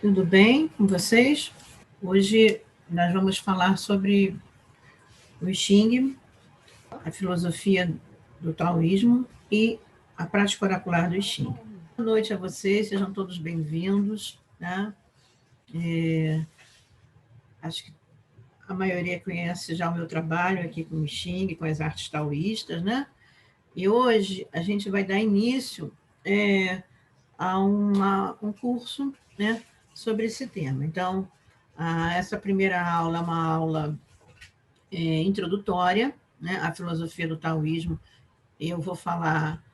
tudo bem com vocês? Hoje nós vamos falar sobre o I Ching, a filosofia do taoísmo e a prática oracular do I Ching. Boa noite a vocês, sejam todos bem-vindos. Né? Acho que a maioria conhece já o meu trabalho aqui com o I Ching, com as artes taoístas, né? E hoje a gente vai dar início a um curso, né, sobre esse tema. Então, essa primeira aula é uma aula introdutória, né, à filosofia do taoísmo. Eu vou falar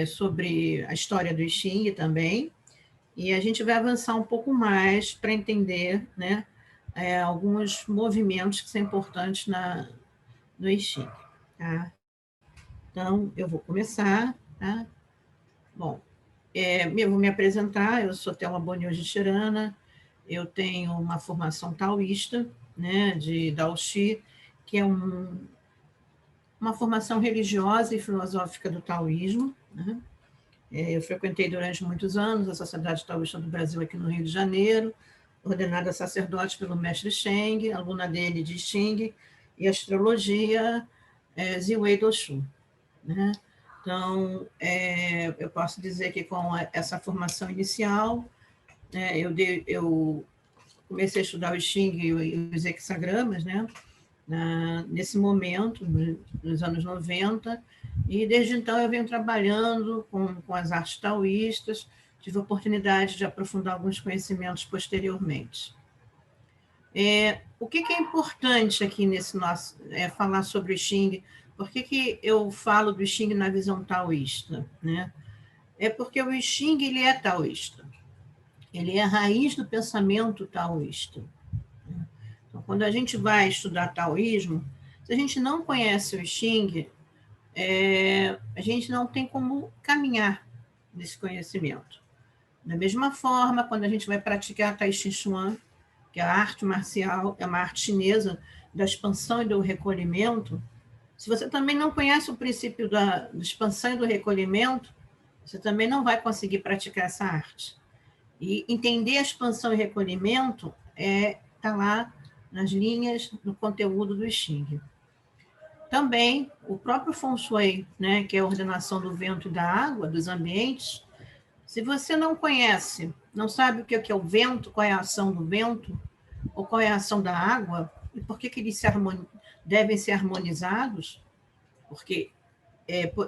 sobre a história do I Ching também, e a gente vai avançar um pouco mais para entender, né, alguns movimentos que são importantes no I Ching. Tá? Então, eu vou começar. Tá? Bom, eu vou me apresentar, eu sou Thelma Bonioji Tirana, eu tenho uma formação taoísta, né, de Dao Shi, que é uma formação religiosa e filosófica do taoísmo. Né? Eu frequentei durante muitos anos a Sociedade Taoísta do Brasil aqui no Rio de Janeiro, ordenada sacerdote pelo mestre Sheng, aluna dele de Xing, e astrologia Ziwei Doshu. Né? Então, eu posso dizer que com essa formação inicial, eu comecei a estudar o I Ching e os hexagramas, né? Nesse momento, nos anos 90, e desde então eu venho trabalhando com as artes taoístas, tive a oportunidade de aprofundar alguns conhecimentos posteriormente. O que é importante aqui nesse nosso falar sobre o I Ching? Por que eu falo do I Ching na visão taoísta? Né? É porque o I Ching ele é taoísta. Ele é a raiz do pensamento taoísta. Então, quando a gente vai estudar taoísmo, se a gente não conhece o I Ching, a gente não tem como caminhar nesse conhecimento. Da mesma forma, quando a gente vai praticar Tai Chi Chuan, que é a arte marcial, é uma arte chinesa da expansão e do recolhimento, se você também não conhece o princípio da expansão e do recolhimento, você também não vai conseguir praticar essa arte. E entender a expansão e recolhimento está lá nas linhas, no conteúdo do I Ching. Também, o próprio Feng Shui, né, que é a ordenação do vento e da água, dos ambientes, se você não conhece, não sabe o que é o vento, qual é a ação do vento, ou qual é a ação da água, e por que eles devem ser harmonizados, porque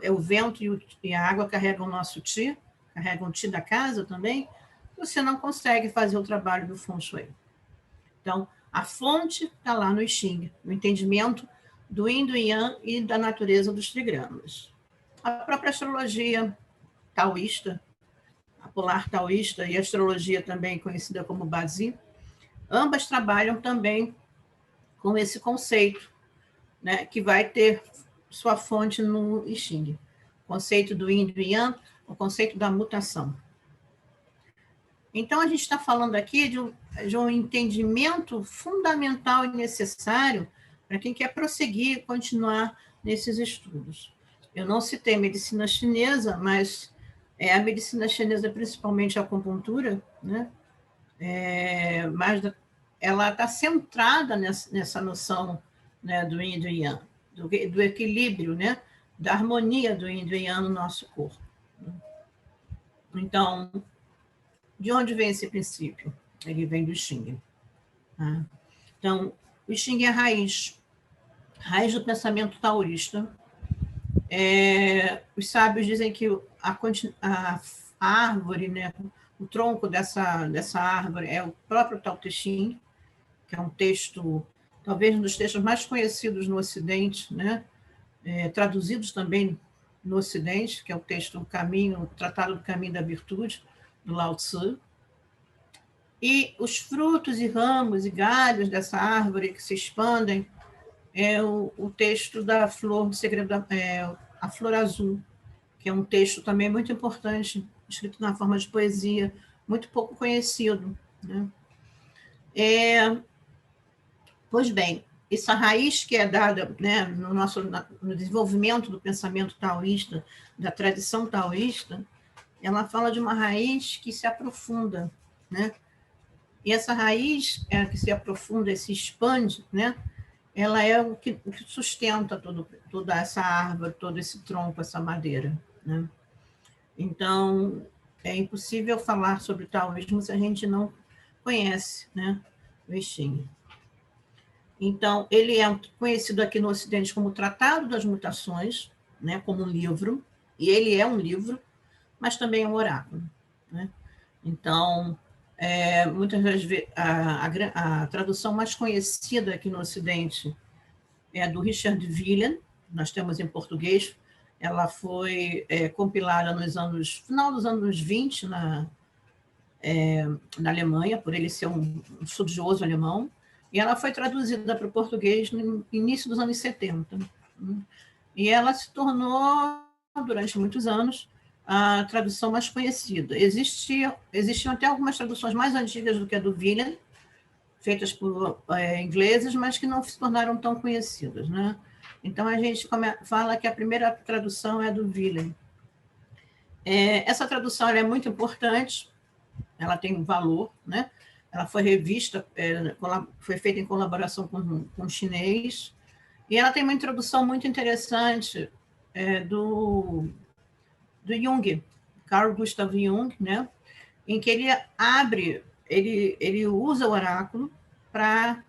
o vento e a água carregam o nosso Qi, carregam o Qi da casa também, você não consegue fazer o trabalho do Feng Shui. Então, a fonte está lá no I Ching, no entendimento do Yin, do Yang e da natureza dos trigramas. A própria astrologia taoísta, a polar taoísta e a astrologia também conhecida como Bazi, ambas trabalham também com esse conceito, né, que vai ter sua fonte no I Ching. O conceito do Yin e do Yang, o conceito da mutação. Então, a gente está falando aqui de um entendimento fundamental e necessário para quem quer prosseguir, continuar nesses estudos. Eu não citei medicina chinesa, mas a medicina chinesa, principalmente a acupuntura, né? Mas ela está centrada nessa noção, né, do Yin e do Yang, do equilíbrio, né, da harmonia do Yin e do Yang no nosso corpo. Então, de onde vem esse princípio? Ele vem do Xing. Tá? Então, o Xing é a raiz do pensamento taoísta. Os sábios dizem que a árvore, né, o tronco dessa árvore é o próprio Tao Te Ching, que é um texto, talvez um dos textos mais conhecidos no Ocidente, né, traduzidos também no Ocidente, que é o texto o Tratado do Caminho da Virtude, do Lao Tzu. E os frutos e ramos e galhos dessa árvore que se expandem é o texto da Flor do Segredo, a Flor Azul, que é um texto também muito importante, escrito na forma de poesia, muito pouco conhecido. Né? Pois bem, essa raiz que é dada, né, no desenvolvimento do pensamento taoísta, da tradição taoísta, ela fala de uma raiz que se aprofunda, né? E essa raiz é a que se aprofunda, se expande, né? Ela é o que sustenta toda essa árvore, todo esse tronco, essa madeira, né? Então, é impossível falar sobre o taoísmo se a gente não conhece, né, o I Ching. Então, ele é conhecido aqui no Ocidente como Tratado das Mutações, né, como um livro, e ele é um livro, mas também é um oráculo, né? Então, muitas das vezes, a tradução mais conhecida aqui no Ocidente é a do Richard Wieland, nós temos em português, ela foi compilada final dos anos 20 na Alemanha, por ele ser um estudioso alemão, e ela foi traduzida para o português no início dos anos 70. E ela se tornou, durante muitos anos, a tradução mais conhecida. Existiam até algumas traduções mais antigas do que a do Wieland, feitas por ingleses, mas que não se tornaram tão conhecidas, né? Então, a gente fala que a primeira tradução é do Wieland. Essa tradução é muito importante, ela tem um valor, né? Ela foi revista, foi feita em colaboração com um chinês, e ela tem uma introdução muito interessante do Jung, Carl Gustav Jung, né? Em que ele usa o oráculo para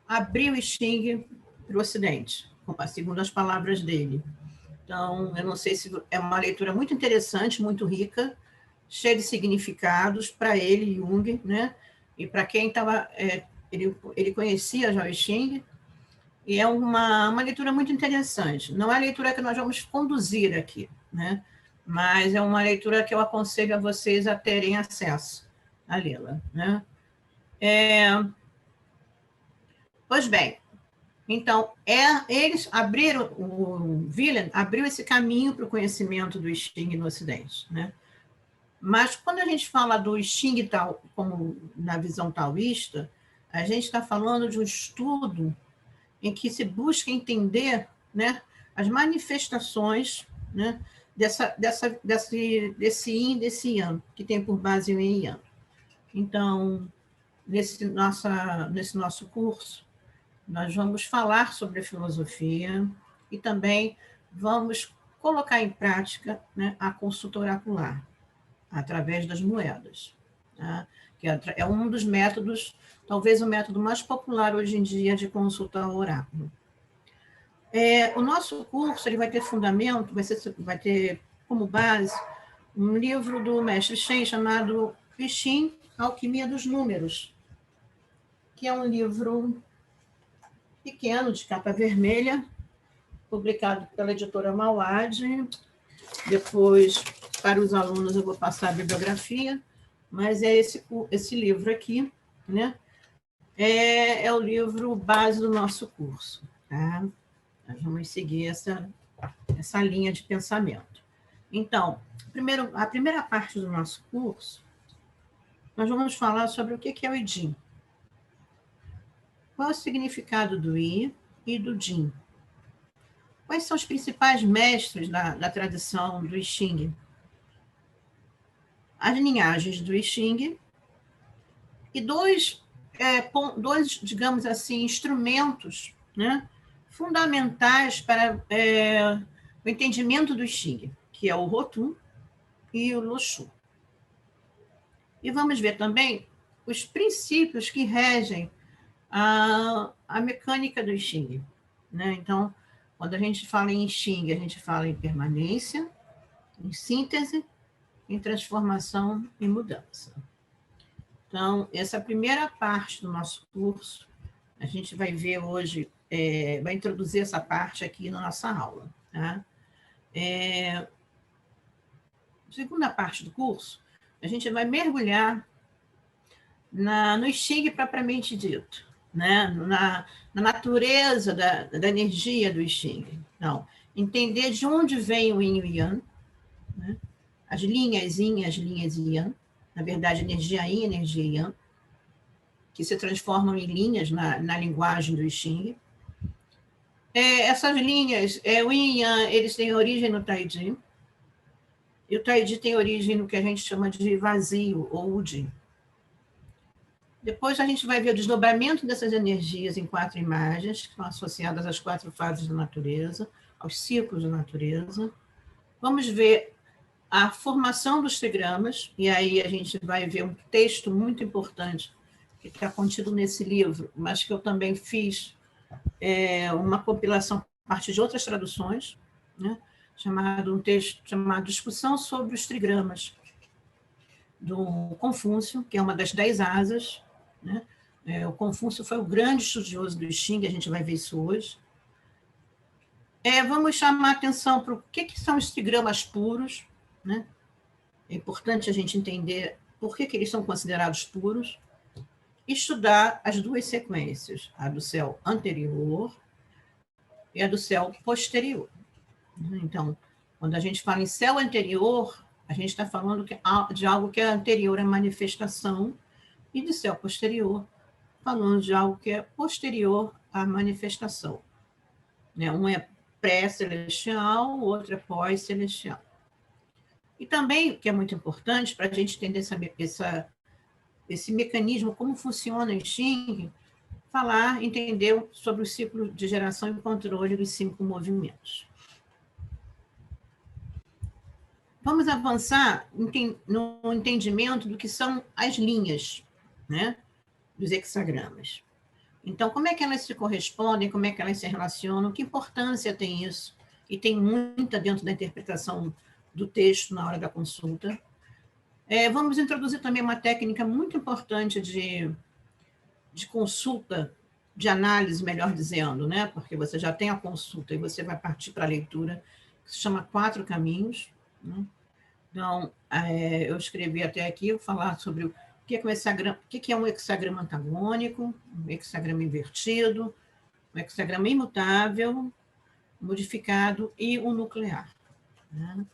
abrir o I Ching para o Ocidente, segundo as palavras dele. Então, eu não sei se é uma leitura muito interessante, muito rica, cheia de significados para ele, Jung, né? E para quem estava... ele conhecia já o I Ching, e é uma leitura muito interessante. Não é a leitura que nós vamos conduzir aqui, né? Mas é uma leitura que eu aconselho a vocês a terem acesso a lê-la, né? Pois bem, então, eles abriram, o Wieland abriu esse caminho para o conhecimento do I Ching no Ocidente, né? Mas quando a gente fala do I Ching como na visão taoísta, a gente está falando de um estudo em que se busca entender, né, as manifestações, né, desse Yin, desse Yang, que tem por base o Yin e Yang. Então, nesse nosso curso, nós vamos falar sobre a filosofia e também vamos colocar em prática, né, a consulta oracular, através das moedas, tá? Que é um dos métodos, talvez o método mais popular hoje em dia de consulta ao oráculo. O nosso curso ele vai ter fundamento, vai ter como base um livro do mestre Shen chamado I Ching, Alquimia dos Números, que é um livro pequeno, de capa vermelha, publicado pela editora Mauad. Depois, para os alunos, eu vou passar a bibliografia, mas é esse livro aqui, né? É o livro base do nosso curso, tá? Nós vamos seguir essa linha de pensamento. Então, a primeira parte do nosso curso, nós vamos falar sobre o que é o I Ching. Qual é o significado do I e do Jing? Quais são os principais mestres da tradição do I Ching? As linhagens do I Ching e dois, digamos assim, instrumentos, né, fundamentais para o entendimento do I Ching, que é o Rotum e o Loshu. E vamos ver também os princípios que regem a mecânica do I Ching, né? Então, quando a gente fala em I Ching, a gente fala em permanência, em síntese, em transformação e mudança. Então, essa primeira parte do nosso curso, a gente vai ver hoje, vai introduzir essa parte aqui na nossa aula, tá? Segunda parte do curso, a gente vai mergulhar no I Ching propriamente dito, né? na natureza da energia do I Ching. Então, entender de onde vem o Yin e o Yang, né? As linhas Yin, as linhas Yang, na verdade, energia Yin, energia Yang, que se transformam em linhas na linguagem do I Ching. Essas linhas, o Yin e Yang, eles têm origem no Taiji, e o Taiji tem origem no que a gente chama de vazio, ou Udi. Depois a gente vai ver o desdobramento dessas energias em 4 imagens, que estão associadas às 4 fases da natureza, aos ciclos da natureza. Vamos ver a formação dos trigramas, e aí a gente vai ver um texto muito importante que está contido nesse livro, mas que eu também fiz uma compilação a partir de outras traduções, né? Um texto chamado Discussão sobre os Trigramas, do Confúcio, que é uma das 10 asas, né? O Confúcio foi o grande estudioso do I Ching, a gente vai ver isso hoje. Vamos chamar a atenção para o que são os trigramas puros, né? É importante a gente entender por que eles são considerados puros, estudar as 2 sequências, a do céu anterior e a do céu posterior. Então, quando a gente fala em céu anterior, a gente está falando de algo que é anterior à manifestação, e de céu posterior, falando de algo que é posterior à manifestação. Um é pré-celestial, o outro é pós-celestial. E também, o que é muito importante para a gente entender esse mecanismo, como funciona o Xing, entender sobre o ciclo de geração e controle dos 5 movimentos. Vamos avançar no entendimento do que são as linhas, né, dos hexagramas. Então, como é que elas se correspondem, como é que elas se relacionam, que importância tem isso? E tem muita dentro da interpretação do texto na hora da consulta. Vamos introduzir também uma técnica muito importante de consulta, de análise, melhor dizendo, né? Porque você já tem a consulta e você vai partir para a leitura, que se chama 4 caminhos, né? Então, eu escrevi até aqui, vou falar sobre o que é um hexagrama antagônico, um hexagrama invertido, um hexagrama imutável, modificado e o nuclear, né?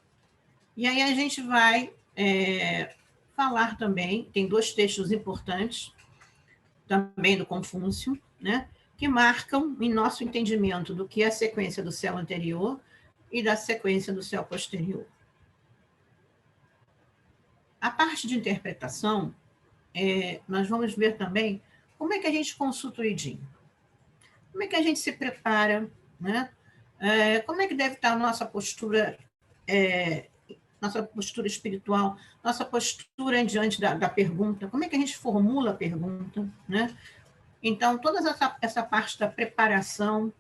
E aí a gente vai falar também, tem 2 textos importantes, também do Confúcio, né, que marcam em nosso entendimento do que é a sequência do céu anterior e da sequência do céu posterior. A parte de interpretação, nós vamos ver também como é que a gente consulta o I Ching, como é que a gente se prepara, né? Como é que deve estar a nossa postura espiritual, nossa postura diante da pergunta, como é que a gente formula a pergunta, né? Então, toda essa parte da preparação,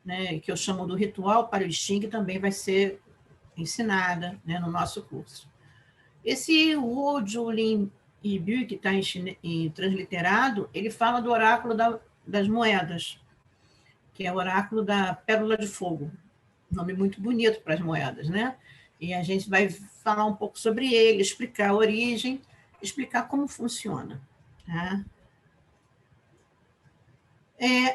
né, que eu chamo do ritual para o I Ching, também vai ser ensinada, né, no nosso curso. Esse Wu Julin Yibu, que está em transliterado, ele fala do oráculo das moedas, que é o oráculo da pérola de fogo. Nome muito bonito para as moedas, né? E a gente vai falar um pouco sobre ele, explicar a origem, explicar como funciona, tá?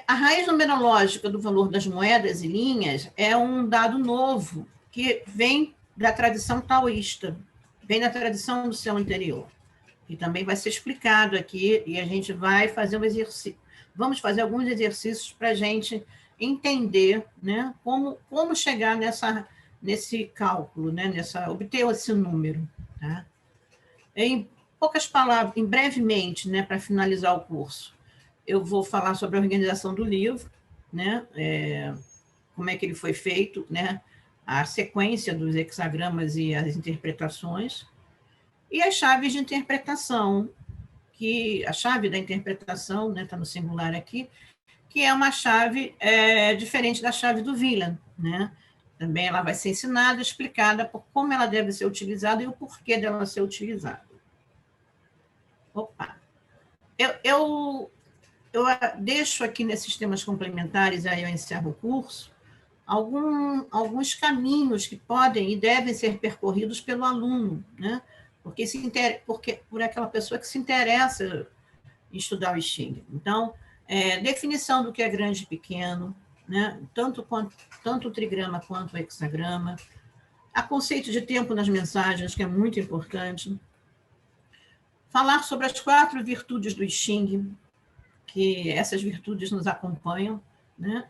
A raiz numerológica do valor das moedas e linhas é um dado novo que vem da tradição taoísta, vem da tradição do céu interior, e também vai ser explicado aqui, e a gente vai fazer um exercício. Vamos fazer alguns exercícios para a gente entender, né, como chegar nesse cálculo, né, obter esse número. Tá? Em poucas palavras, brevemente, né, para finalizar o curso, eu vou falar sobre a organização do livro, né, como é que ele foi feito, né, a sequência dos hexagramas e as interpretações, e as chaves de interpretação, que a chave da interpretação, né, está no singular aqui, que é uma chave diferente da chave do Wieland, né? Também ela vai ser ensinada, explicada por como ela deve ser utilizada e o porquê dela ser utilizada. Opa! Eu deixo aqui nesses temas complementares, aí eu encerro o curso, alguns caminhos que podem e devem ser percorridos pelo aluno, né? Por aquela pessoa que se interessa em estudar o I Ching. Então, definição do que é grande e pequeno, né? Tanto o trigrama quanto o hexagrama, a conceito de tempo nas mensagens, que é muito importante, falar sobre as 4 virtudes do I Ching, que essas virtudes nos acompanham, né?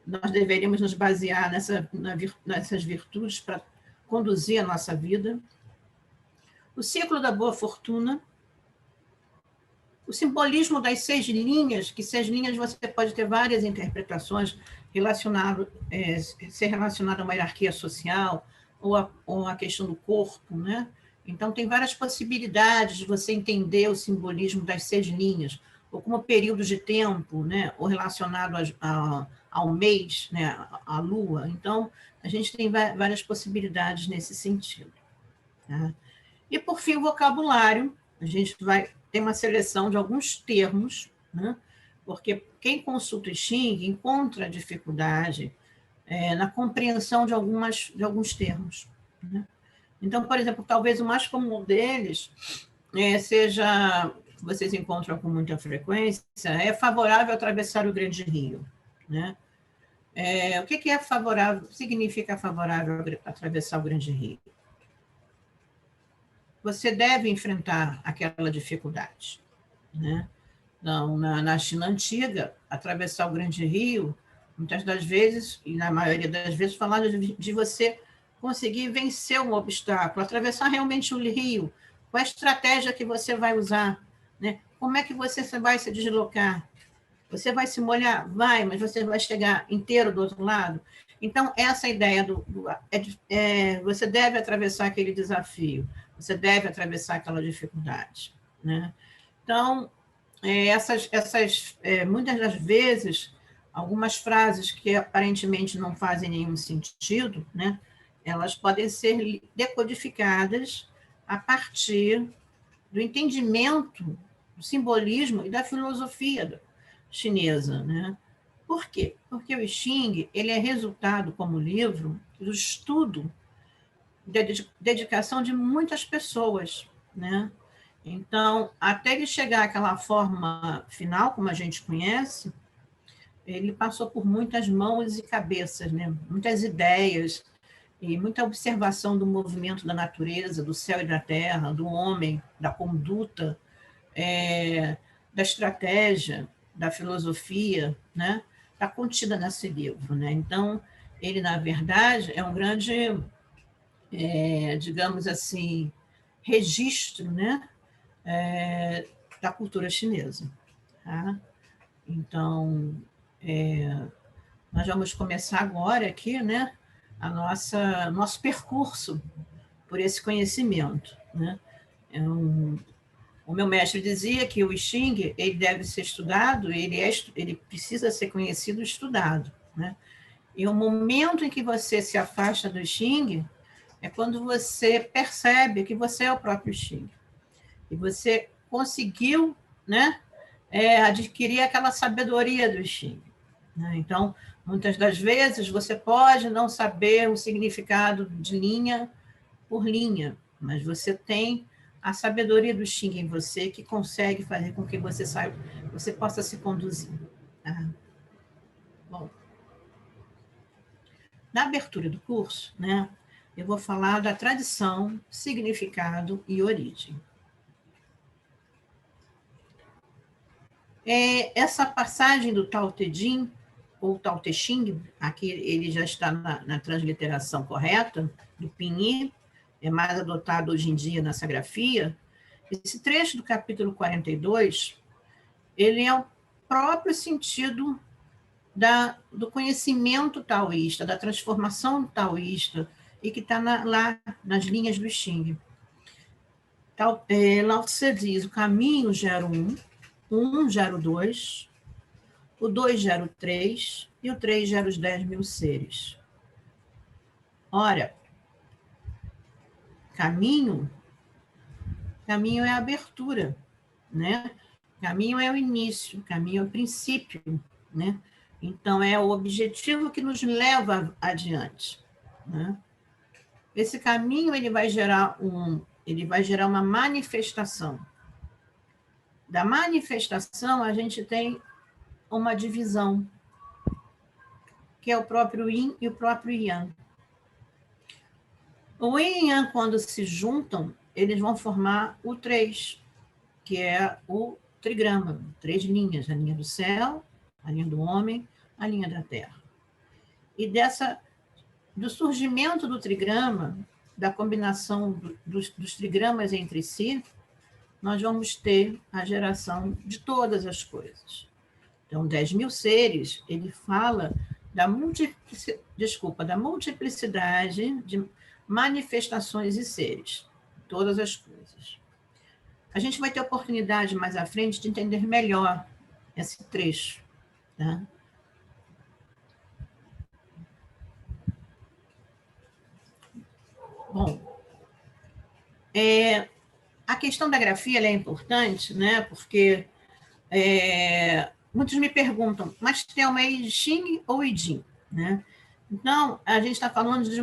Nós deveríamos nos basear nessas virtudes para conduzir a nossa vida. O ciclo da boa fortuna, O simbolismo das 6 linhas, que 6 linhas você pode ter várias interpretações, ser relacionado a uma hierarquia social, ou a questão do corpo, né? Então, tem várias possibilidades de você entender o simbolismo das 6 linhas, ou como períodos de tempo, né? Ou relacionado ao mês, né? À lua. Então, a gente tem várias possibilidades nesse sentido. Tá? E, por fim, o vocabulário. A gente vai ter uma seleção de alguns termos, né? Porque quem consulta o Xing encontra dificuldade na compreensão de alguns termos. Né? Então, por exemplo, talvez o mais comum deles seja, que vocês encontram com muita frequência, é favorável atravessar o Grande Rio. Né? O que é favorável, significa favorável atravessar o Grande Rio? Você deve enfrentar aquela dificuldade. Né? Não, na China antiga, atravessar o Grande Rio, muitas das vezes, e na maioria das vezes, falando de você conseguir vencer um obstáculo, atravessar realmente o rio, qual a estratégia que você vai usar, né? Como é que você vai se deslocar? Você vai se molhar? Vai, mas você vai chegar inteiro do outro lado? Então, essa ideia você deve atravessar aquele desafio, você deve atravessar aquela dificuldade. Né? Então, muitas das vezes, algumas frases que aparentemente não fazem nenhum sentido, né? Elas podem ser decodificadas a partir do entendimento do simbolismo e da filosofia chinesa, né? Por quê? Porque o I Ching ele é resultado, como livro, do estudo, da dedicação de muitas pessoas, né? Então, até ele chegar àquela forma final, como a gente conhece, ele passou por muitas mãos e cabeças, né? Muitas ideias e muita observação do movimento da natureza, do céu e da terra, do homem, da conduta, da estratégia, da filosofia, né? Está contida nesse livro, né? Então, ele, na verdade, é um grande, digamos assim, registro, né? Da cultura chinesa. Tá? Então, nós vamos começar agora aqui, né? Nosso percurso por esse conhecimento, né? O meu mestre dizia que o I Ching ele deve ser estudado, ele precisa ser conhecido e estudado, né? E o momento em que você se afasta do I Ching é quando você percebe que você é o próprio I Ching. E você conseguiu, né, adquirir aquela sabedoria do I Ching. Né? Então, muitas das vezes, você pode não saber o significado de linha por linha, mas você tem a sabedoria do Xing em você que consegue fazer com que você possa se conduzir. Tá? Bom, na abertura do curso, né, eu vou falar da tradição, significado e origem. Essa passagem do Tao Te Ching, ou Tao Te Ching, aqui ele já está na transliteração correta, do Pinyin, é mais adotado hoje em dia na Sagrafia. Esse trecho do capítulo 42, ele é o próprio sentido do conhecimento taoísta, da transformação taoísta, e que está lá nas linhas do Xing. Lao Tse diz, o caminho gera um gera o 2, o 2 gera o 3 e o 3 gera os 10.000 seres. Ora, caminho é a abertura, né? Caminho é o início, caminho é o princípio, né? Então, é o objetivo que nos leva adiante, né? Esse caminho ele vai gerar uma manifestação. Da manifestação, a gente tem uma divisão, que é o próprio Yin e o próprio Yang. O Yin e Yang, quando se juntam, eles vão formar o 3, que é o trigrama, 3 linhas, a linha do céu, a linha do homem, a linha da terra. E do surgimento do trigrama, da combinação dos trigramas entre si, nós vamos ter a geração de todas as coisas. Então, 10.000 seres, ele fala da multiplicidade de manifestações e seres, todas as coisas. A gente vai ter oportunidade mais à frente de entender melhor esse trecho, tá? Bom, a questão da grafia é importante, né? Porque muitos me perguntam, mas Thelma, é I Ching ou I Ching, né? Então, a gente está falando de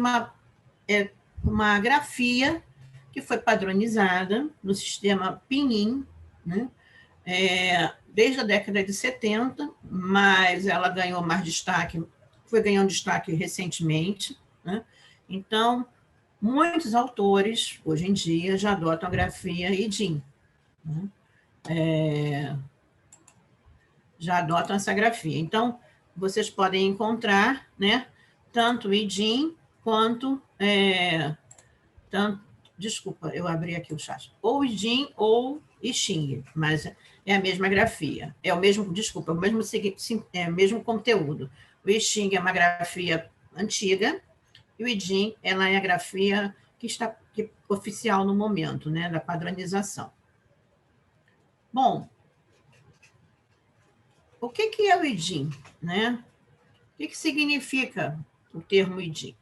uma grafia que foi padronizada no sistema Pinyin, né? Desde a década de 70, mas ela ganhou mais destaque, foi ganhando destaque recentemente, né? Então, muitos autores, hoje em dia, já adotam a grafia I Ching, né? Já adotam essa grafia. Então, vocês podem encontrar, né, tanto o I Ching quanto... desculpa, eu abri aqui o chat. Ou I Ching ou I Ching, mas é a mesma grafia. É o mesmo, desculpa, é o mesmo conteúdo. O I Ching é uma grafia antiga, e o I Ching ela é a grafia oficial no momento, né, da padronização. Bom, o que é o I Ching, né? O que significa o termo I Ching?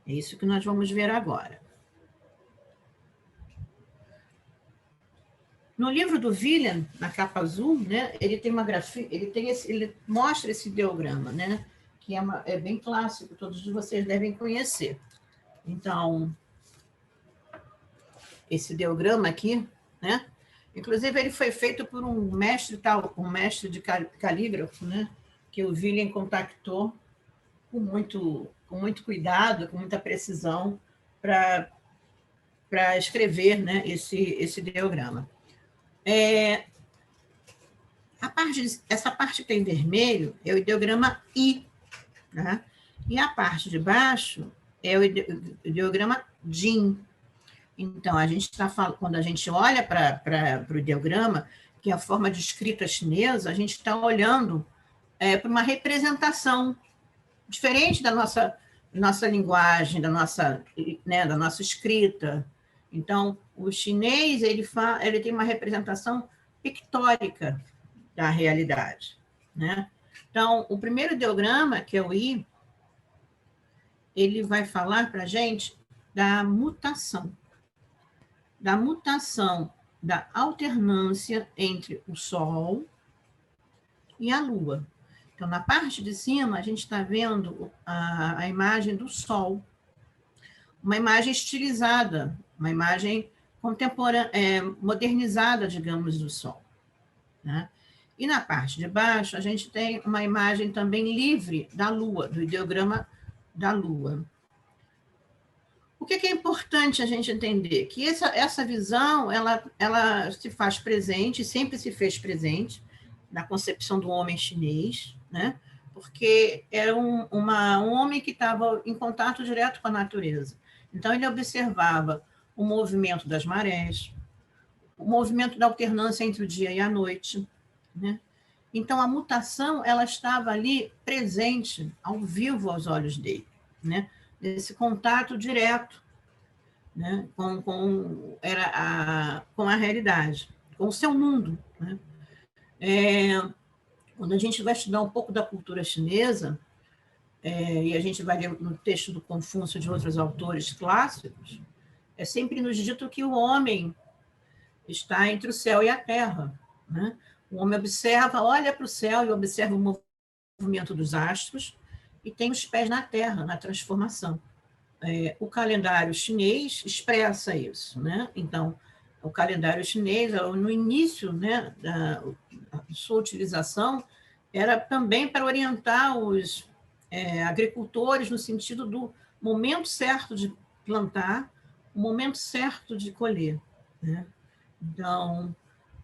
É isso que nós vamos ver agora. No livro do William, na capa azul, né, ele tem uma grafia, ele mostra esse ideograma, né, que é bem clássico, todos vocês devem conhecer. Então, esse ideograma aqui, né, inclusive ele foi feito por um mestre de calígrafo, né, que o William contactou com muito cuidado, com muita precisão para escrever, né, esse ideograma. Essa parte que tem vermelho é o ideograma I, né? E a parte de baixo é o ideograma Jin. Então, quando a gente olha para o ideograma, que é a forma de escrita chinesa, a gente está olhando para uma representação diferente da nossa linguagem, da nossa escrita. Então, o chinês ele tem uma representação pictórica da realidade, né? Então, o primeiro ideograma, que é o I, ele vai falar para a gente da mutação da alternância entre o Sol e a Lua. Então, na parte de cima, a gente está vendo a imagem do Sol, uma imagem estilizada, uma imagem contemporânea, modernizada, digamos, do Sol, né? E na parte de baixo, a gente tem uma imagem também livre da Lua, do ideograma da Lua. O que é importante a gente entender? Que essa visão, ela se faz presente, sempre se fez presente, na concepção do homem chinês, né? Porque era um homem que estava em contato direto com a natureza. Então, ele observava o movimento das marés, o movimento da alternância entre o dia e a noite, né? Então, a mutação ela estava ali presente, ao vivo aos olhos dele, né? Esse contato direto, né? com a realidade, com o seu mundo, né? Quando a gente vai estudar um pouco da cultura chinesa, e a gente vai ler no texto do Confúcio de outros autores clássicos, é sempre nos dito que o homem está entre o céu e a terra, né? O homem olha para o céu e observa o movimento dos astros e tem os pés na terra, na transformação. O calendário chinês expressa isso, né? Então, o calendário chinês, no início, né, da sua utilização, era também para orientar os agricultores no sentido do momento certo de plantar, o momento certo de colher, né? Então,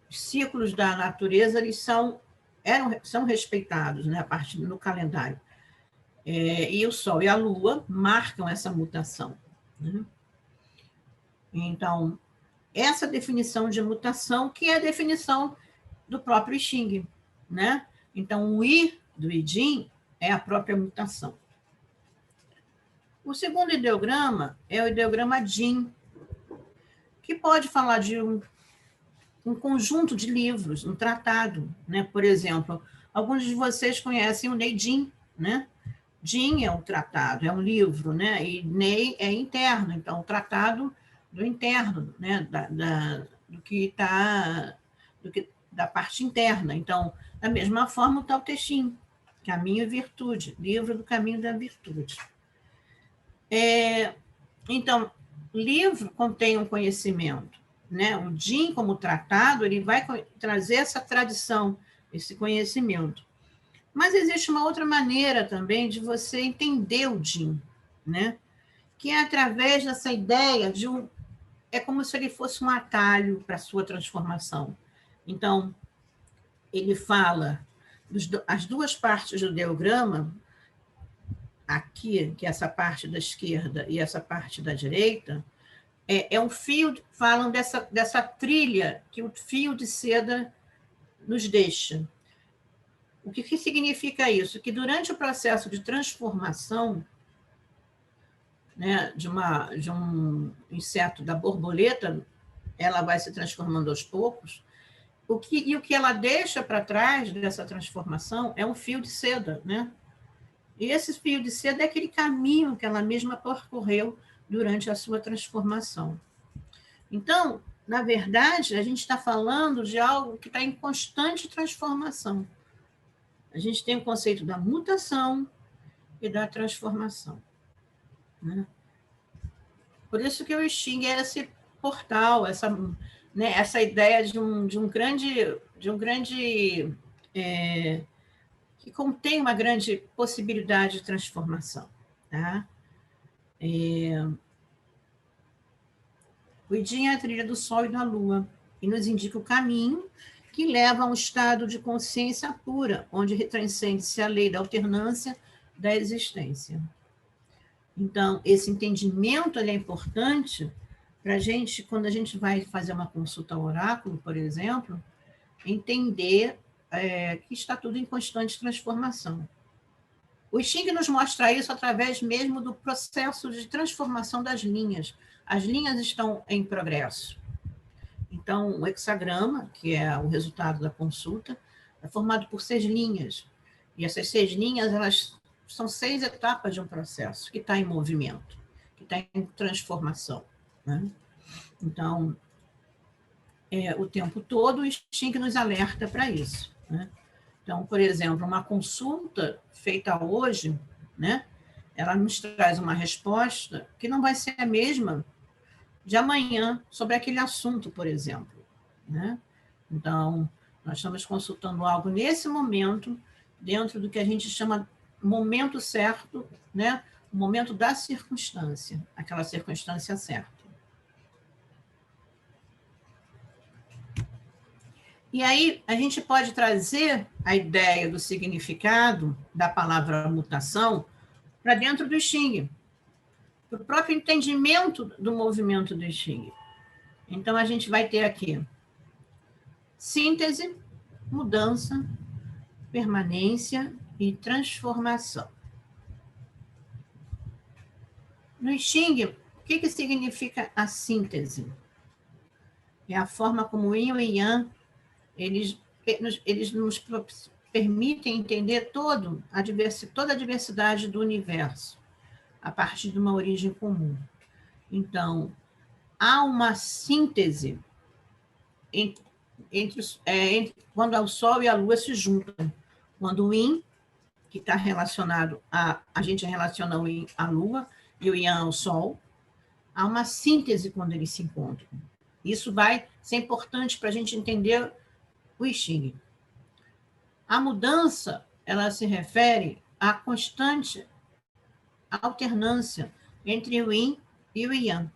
os ciclos da natureza eles são respeitados, né, a partir do calendário. E o Sol e a Lua marcam essa mutação, né? Então, essa definição de mutação, que é a definição do próprio I Ching, né? Então, o I do I Ching é a própria mutação. O segundo ideograma é o ideograma Jin, que pode falar de um conjunto de livros, um tratado, né? Por exemplo, alguns de vocês conhecem o Neijin, né? Jin é um tratado, é um livro, né? E Nei é interno, então o tratado do interno, né? Do que está, da parte interna. Então, da mesma forma, o Tao Te Ching, Caminho e Virtude, livro do Caminho da Virtude. Então, livro contém um conhecimento, né? O Jin, como tratado, ele vai trazer essa tradição, esse conhecimento. Mas existe uma outra maneira também de você entender o Jin, né? Que é através dessa ideia de é como se ele fosse um atalho para a sua transformação. Então, ele fala as duas partes do ideograma, aqui, que é essa parte da esquerda e essa parte da direita, é um fio, falam dessa trilha que o fio de seda nos deixa. O que significa isso? Que durante o processo de transformação, né, de um inseto, da borboleta, ela vai se transformando aos poucos, o que ela deixa para trás dessa transformação é um fio de seda, né? E esse fio de seda é aquele caminho que ela mesma percorreu durante a sua transformação. Então, na verdade, a gente está falando de algo que está em constante transformação. A gente tem o conceito da mutação e da transformação, né? Por isso que o I Ching é esse portal, essa ideia de um grande que contém uma grande possibilidade de transformação, tá? O I Ching é a trilha do Sol e da Lua, e nos indica o caminho que leva a um estado de consciência pura, onde transcende-se a lei da alternância da existência. Então, esse entendimento é importante para a gente, quando a gente vai fazer uma consulta ao oráculo, por exemplo, entender que está tudo em constante transformação. O I Ching nos mostra isso através mesmo do processo de transformação das linhas. As linhas estão em progresso. Então, o hexagrama, que é o resultado da consulta, é formado por 6 linhas. E essas 6 linhas, elas são 6 etapas de um processo que está em movimento, que está em transformação, né? Então, o tempo todo, o I Ching nos alerta para isso, né? Então, por exemplo, uma consulta feita hoje, né, ela nos traz uma resposta que não vai ser a mesma de amanhã sobre aquele assunto, por exemplo, né? Então, nós estamos consultando algo nesse momento, dentro do que a gente chama momento certo, né? O momento da circunstância, aquela circunstância certa. E aí, a gente pode trazer a ideia do significado da palavra mutação para dentro do I Ching, para o próprio entendimento do movimento do I Ching. Então, a gente vai ter aqui síntese, mudança, permanência e transformação. No I Ching, o que significa a síntese? É a forma como o Yin e o Yang eles nos permitem entender toda a diversidade do universo, a partir de uma origem comum. Então, há uma síntese entre quando o Sol e a Lua se juntam. Quando o Yin, que está relacionado a gente relaciona o Yin à Lua e o Yang ao Sol, há uma síntese quando eles se encontram. Isso vai ser importante para a gente entender o I Ching. A mudança, ela se refere à constante alternância entre o Yin e o Yang,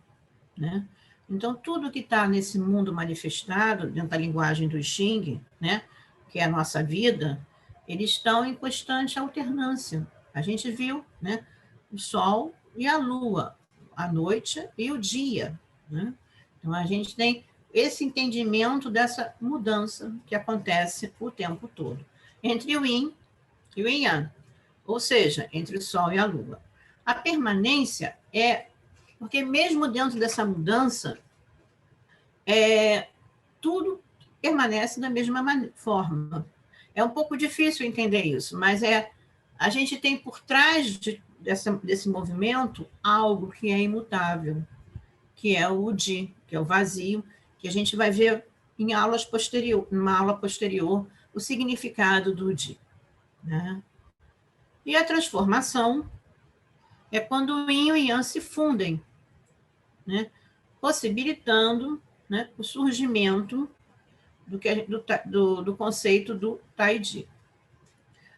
né? Então, tudo que está nesse mundo manifestado, dentro da linguagem do I Ching, né, que é a nossa vida, eles estão em constante alternância. A gente viu, né, o Sol e a Lua, a noite e o dia, né? Então, a gente tem esse entendimento dessa mudança que acontece o tempo todo entre o Yin e o Yang, ou seja, entre o Sol e a Lua. A permanência é porque mesmo dentro dessa mudança, tudo permanece da mesma forma. É um pouco difícil entender isso, mas a gente tem por trás desse movimento algo que é imutável, que é o Di, que é o vazio, que a gente vai ver em numa aula posterior, o significado do Di. Né? E a transformação é quando o Yin e o Yang se fundem, né? Possibilitando, né, o surgimento do conceito do Taiji.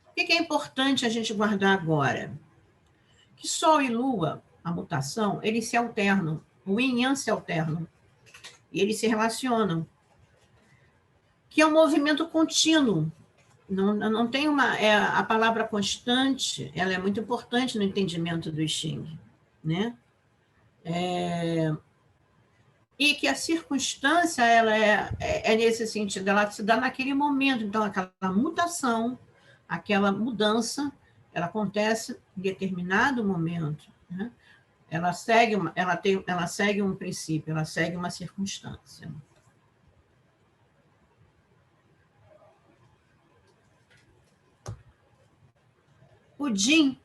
O que é importante a gente guardar agora? Que Sol e Lua, a mutação, eles se alternam, o Yin e Yang se alternam, e eles se relacionam, que é um movimento contínuo. Não tem a palavra constante, ela é muito importante no entendimento do I Ching, né? E que a circunstância ela é nesse sentido, ela se dá naquele momento. Então, aquela mutação, aquela mudança, ela acontece em determinado momento. Né? Ela segue um princípio, ela segue uma circunstância. O Jin,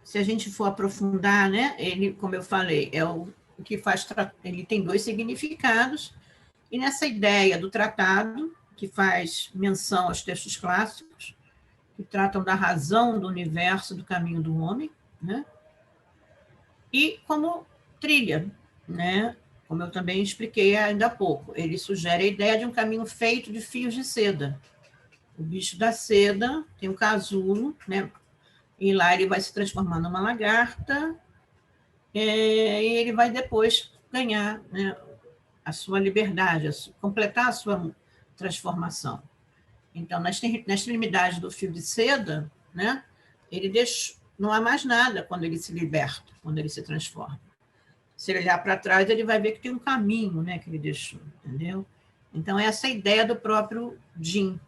se a gente for aprofundar, né, ele, como eu falei, é o que faz, ele tem 2 significados, e nessa ideia do tratado, que faz menção aos textos clássicos, que tratam da razão do universo, do caminho do homem, né, e como trilha, né, como eu também expliquei ainda há pouco, ele sugere a ideia de um caminho feito de fios de seda. O bicho da seda tem um casulo, né, e lá ele vai se transformar numa lagarta, e ele vai depois ganhar, né, a sua liberdade, completar a sua transformação. Então, nas extremidades do fio de seda, né, não há mais nada quando ele se liberta, quando ele se transforma. Se ele olhar para trás, ele vai ver que tem um caminho, né, que ele deixou, entendeu? Então, essa é a ideia do próprio Jin.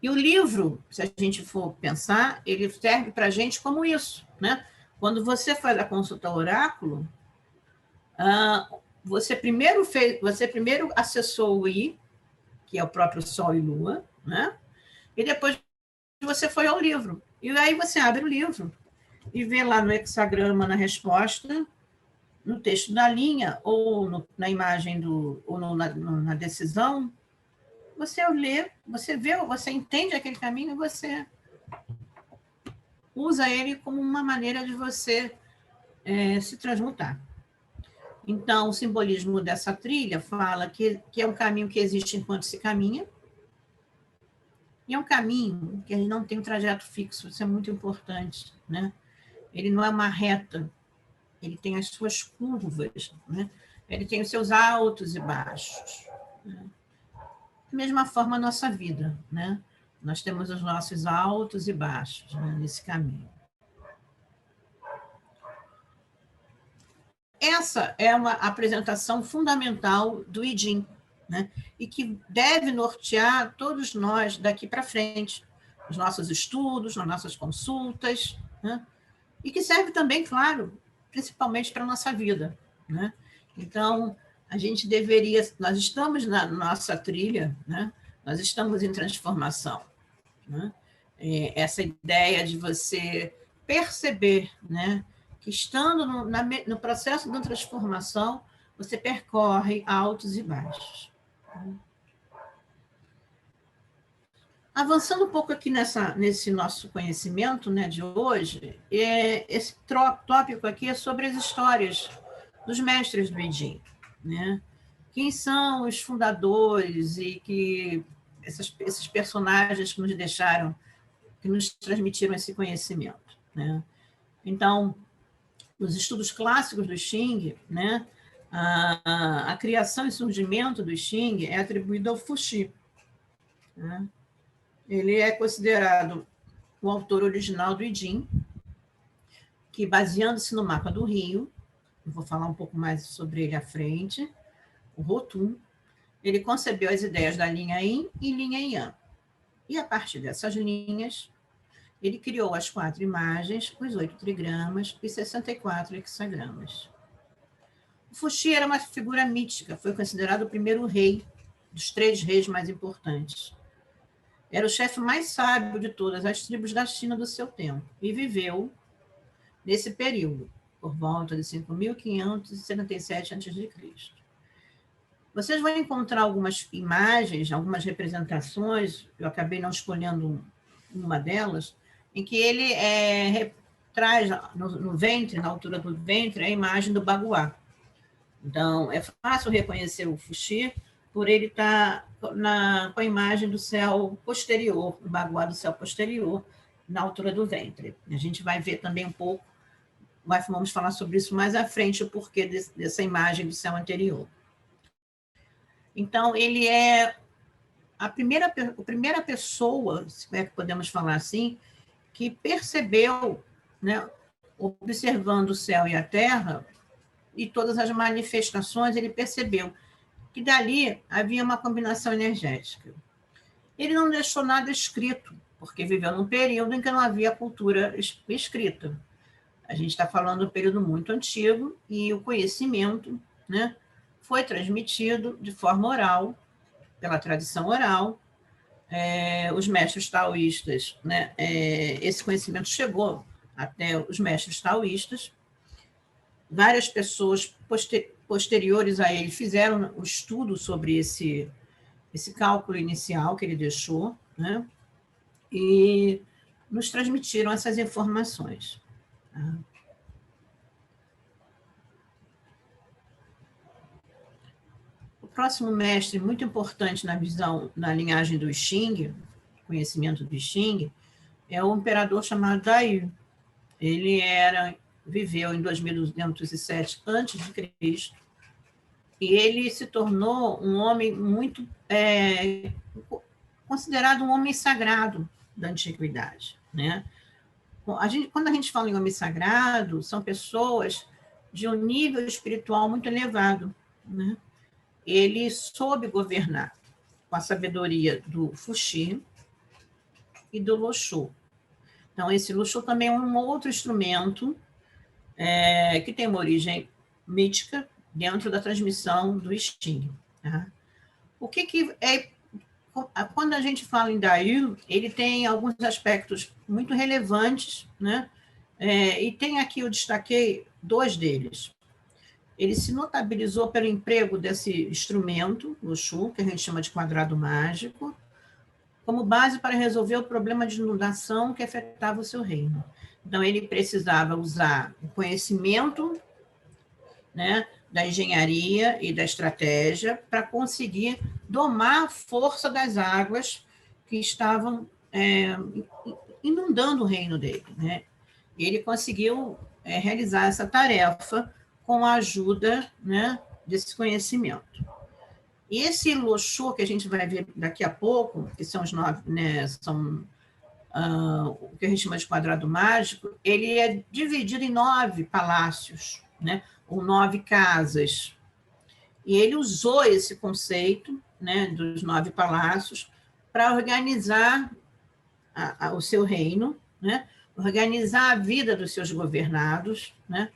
E o livro, se a gente for pensar, ele serve para a gente como isso, né? Quando você faz a consulta ao oráculo, você primeiro acessou o I, que é o próprio Sol e Lua, né? E depois você foi ao livro. E aí você abre o livro e vê lá no hexagrama, na resposta, no texto da linha, ou na imagem ou na decisão, você lê, você vê, você entende aquele caminho e você usa ele como uma maneira de você se transmutar. Então, o simbolismo dessa trilha fala que é um caminho que existe enquanto se caminha, e é um caminho que ele não tem um trajeto fixo, isso é muito importante, né? Ele não é uma reta, ele tem as suas curvas, né? Ele tem os seus altos e baixos. Né? Da mesma forma a nossa vida, né? Nós temos os nossos altos e baixos, né, nesse caminho. Essa é uma apresentação fundamental do I Ching, né? E que deve nortear todos nós daqui para frente, nos nossos estudos, nas nossas consultas, né? E que serve também, claro, principalmente para a nossa vida, né? Então, nós estamos na nossa trilha, né? Nós estamos em transformação, né? Essa ideia de você perceber, né, que estando no processo da transformação, você percorre altos e baixos. Avançando um pouco aqui nesse nosso conhecimento, né, de hoje, esse tópico aqui é sobre as histórias dos mestres do I Ching, né? Quem são os fundadores e esses personagens que nos deixaram, que nos transmitiram esse conhecimento, né? Então, nos estudos clássicos do Xing, né, a criação e surgimento do Xing é atribuído ao Fuxi, né? Ele é considerado o autor original do I Ching, que, baseando-se no mapa do Rio, eu vou falar um pouco mais sobre ele à frente, o Rotun, ele concebeu as ideias da linha Yin e linha Yang. E a partir dessas linhas, ele criou as 4 imagens, os 8 trigramas e 64 hexagramas. O Fuxi era uma figura mítica, foi considerado o primeiro rei dos 3 reis mais importantes. Era o chefe mais sábio de todas as tribos da China do seu tempo e viveu nesse período, por volta de 5.577 a.C. Vocês vão encontrar algumas imagens, algumas representações, eu acabei não escolhendo uma delas, em que ele traz no ventre, na altura do ventre, a imagem do baguá. Então, é fácil reconhecer o Fuxi por ele estar com a imagem do céu posterior, o baguá do céu posterior, na altura do ventre. A gente vai ver também um pouco, vamos falar sobre isso mais à frente, o porquê dessa imagem do céu anterior. Então, ele é a primeira pessoa, se é que podemos falar assim, que percebeu, né, observando o céu e a terra, e todas as manifestações, ele percebeu que dali havia uma combinação energética. Ele não deixou nada escrito, porque viveu num período em que não havia cultura escrita. A gente está falando de um período muito antigo, e o conhecimento, né, foi transmitido de forma oral, pela tradição oral. Os mestres taoístas, né, esse conhecimento chegou até os mestres taoístas. Várias pessoas posteriores a ele fizeram um estudo sobre esse cálculo inicial que ele deixou, né, e nos transmitiram essas informações. Tá? O próximo mestre, muito importante na visão, na linhagem do Xing, conhecimento do Xing, é o imperador chamado Dai. Ele viveu em 2207 a.C., e ele se tornou um homem muito considerado um homem sagrado da antiguidade, né? Quando a gente fala em homem sagrado, são pessoas de um nível espiritual muito elevado, né? Ele soube governar com a sabedoria do Fuxi e do Luxu. Então, esse Luxu também é um outro instrumento que tem uma origem mítica dentro da transmissão do Xing. Tá? O que é... Quando a gente fala em Dayu, ele tem alguns aspectos muito relevantes, né? E tem aqui, eu destaquei 2 deles. Ele se notabilizou pelo emprego desse instrumento, o Shu, que a gente chama de quadrado mágico, como base para resolver o problema de inundação que afetava o seu reino. Então, ele precisava usar o conhecimento, né, da engenharia e da estratégia para conseguir domar a força das águas que estavam inundando o reino dele, né? E ele conseguiu realizar essa tarefa com a ajuda, né, desse conhecimento. E esse Luxu, que a gente vai ver daqui a pouco, que são os 9, né, o que a gente chama de quadrado mágico, ele é dividido em 9 palácios, né, ou 9 casas. E ele usou esse conceito, né, dos 9 palácios para organizar o seu reino, né, organizar a vida dos seus governados, né.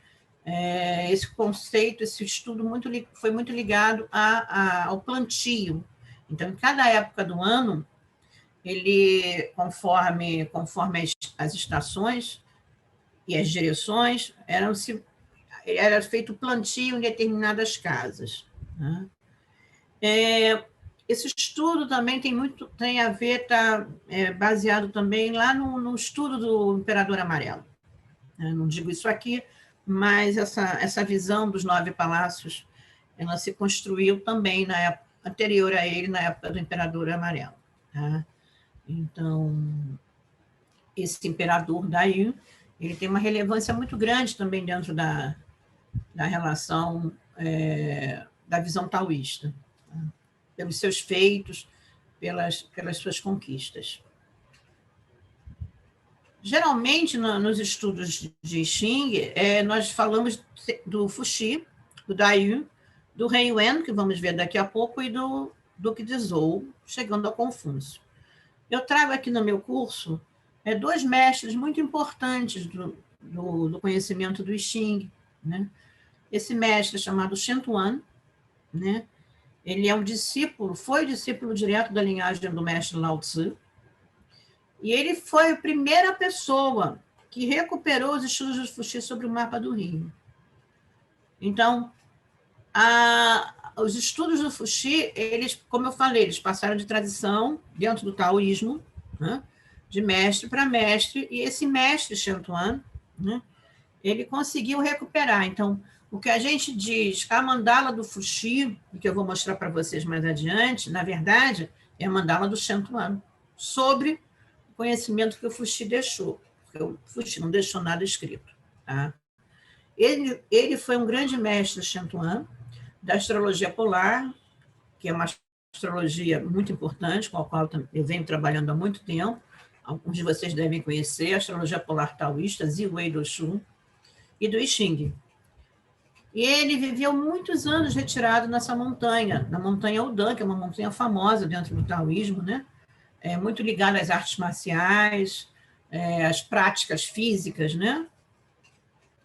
Esse conceito, esse estudo foi muito ligado ao plantio. Então, em cada época do ano, ele, conforme as estações e as direções, era feito plantio em determinadas casas. Né? Esse estudo também tem a ver, está baseado também lá no estudo do Imperador Amarelo. Não digo isso aqui, mas essa visão dos 9 palácios, ela se construiu também na época anterior a ele, na época do Imperador Amarelo. Tá? Então, esse imperador Dai, ele tem uma relevância muito grande também dentro da relação da visão taoísta, tá? Pelos seus feitos, pelas suas conquistas. Geralmente, nos estudos de Xing, nós falamos do Fuxi, do Dai, do rei Wen, que vamos ver daqui a pouco, e do duque de Zhou, chegando a Confúcio. Eu trago aqui no meu curso dois mestres muito importantes do conhecimento do I Ching, né? Esse mestre chamado Shen Tuan, né? Ele é um discípulo, foi discípulo direto da linhagem do mestre Lao Tzu, e ele foi a primeira pessoa que recuperou os estudos do Fuxi sobre o mapa do Rio. Então, os estudos do Fuxi, eles, como eu falei, eles passaram de tradição dentro do taoísmo, né? De mestre para mestre, e esse mestre Shen Tuan, né? Ele conseguiu recuperar. Então, o que a gente diz, a mandala do Fuxi, que eu vou mostrar para vocês mais adiante, na verdade, é a mandala do Shen Tuan, sobre o conhecimento que o Fuxi deixou, porque o Fuxi não deixou nada escrito. Tá? Ele foi um grande mestre Shen Tuan, da astrologia polar, que é uma astrologia muito importante, com a qual eu venho trabalhando há muito tempo. Alguns de vocês devem conhecer a astrologia polar taoísta, Ziwei do Xu, e do I Ching. E ele viveu muitos anos retirado nessa montanha, na montanha Udan, que é uma montanha famosa dentro do taoísmo, né? Muito ligada às artes marciais, às práticas físicas, né?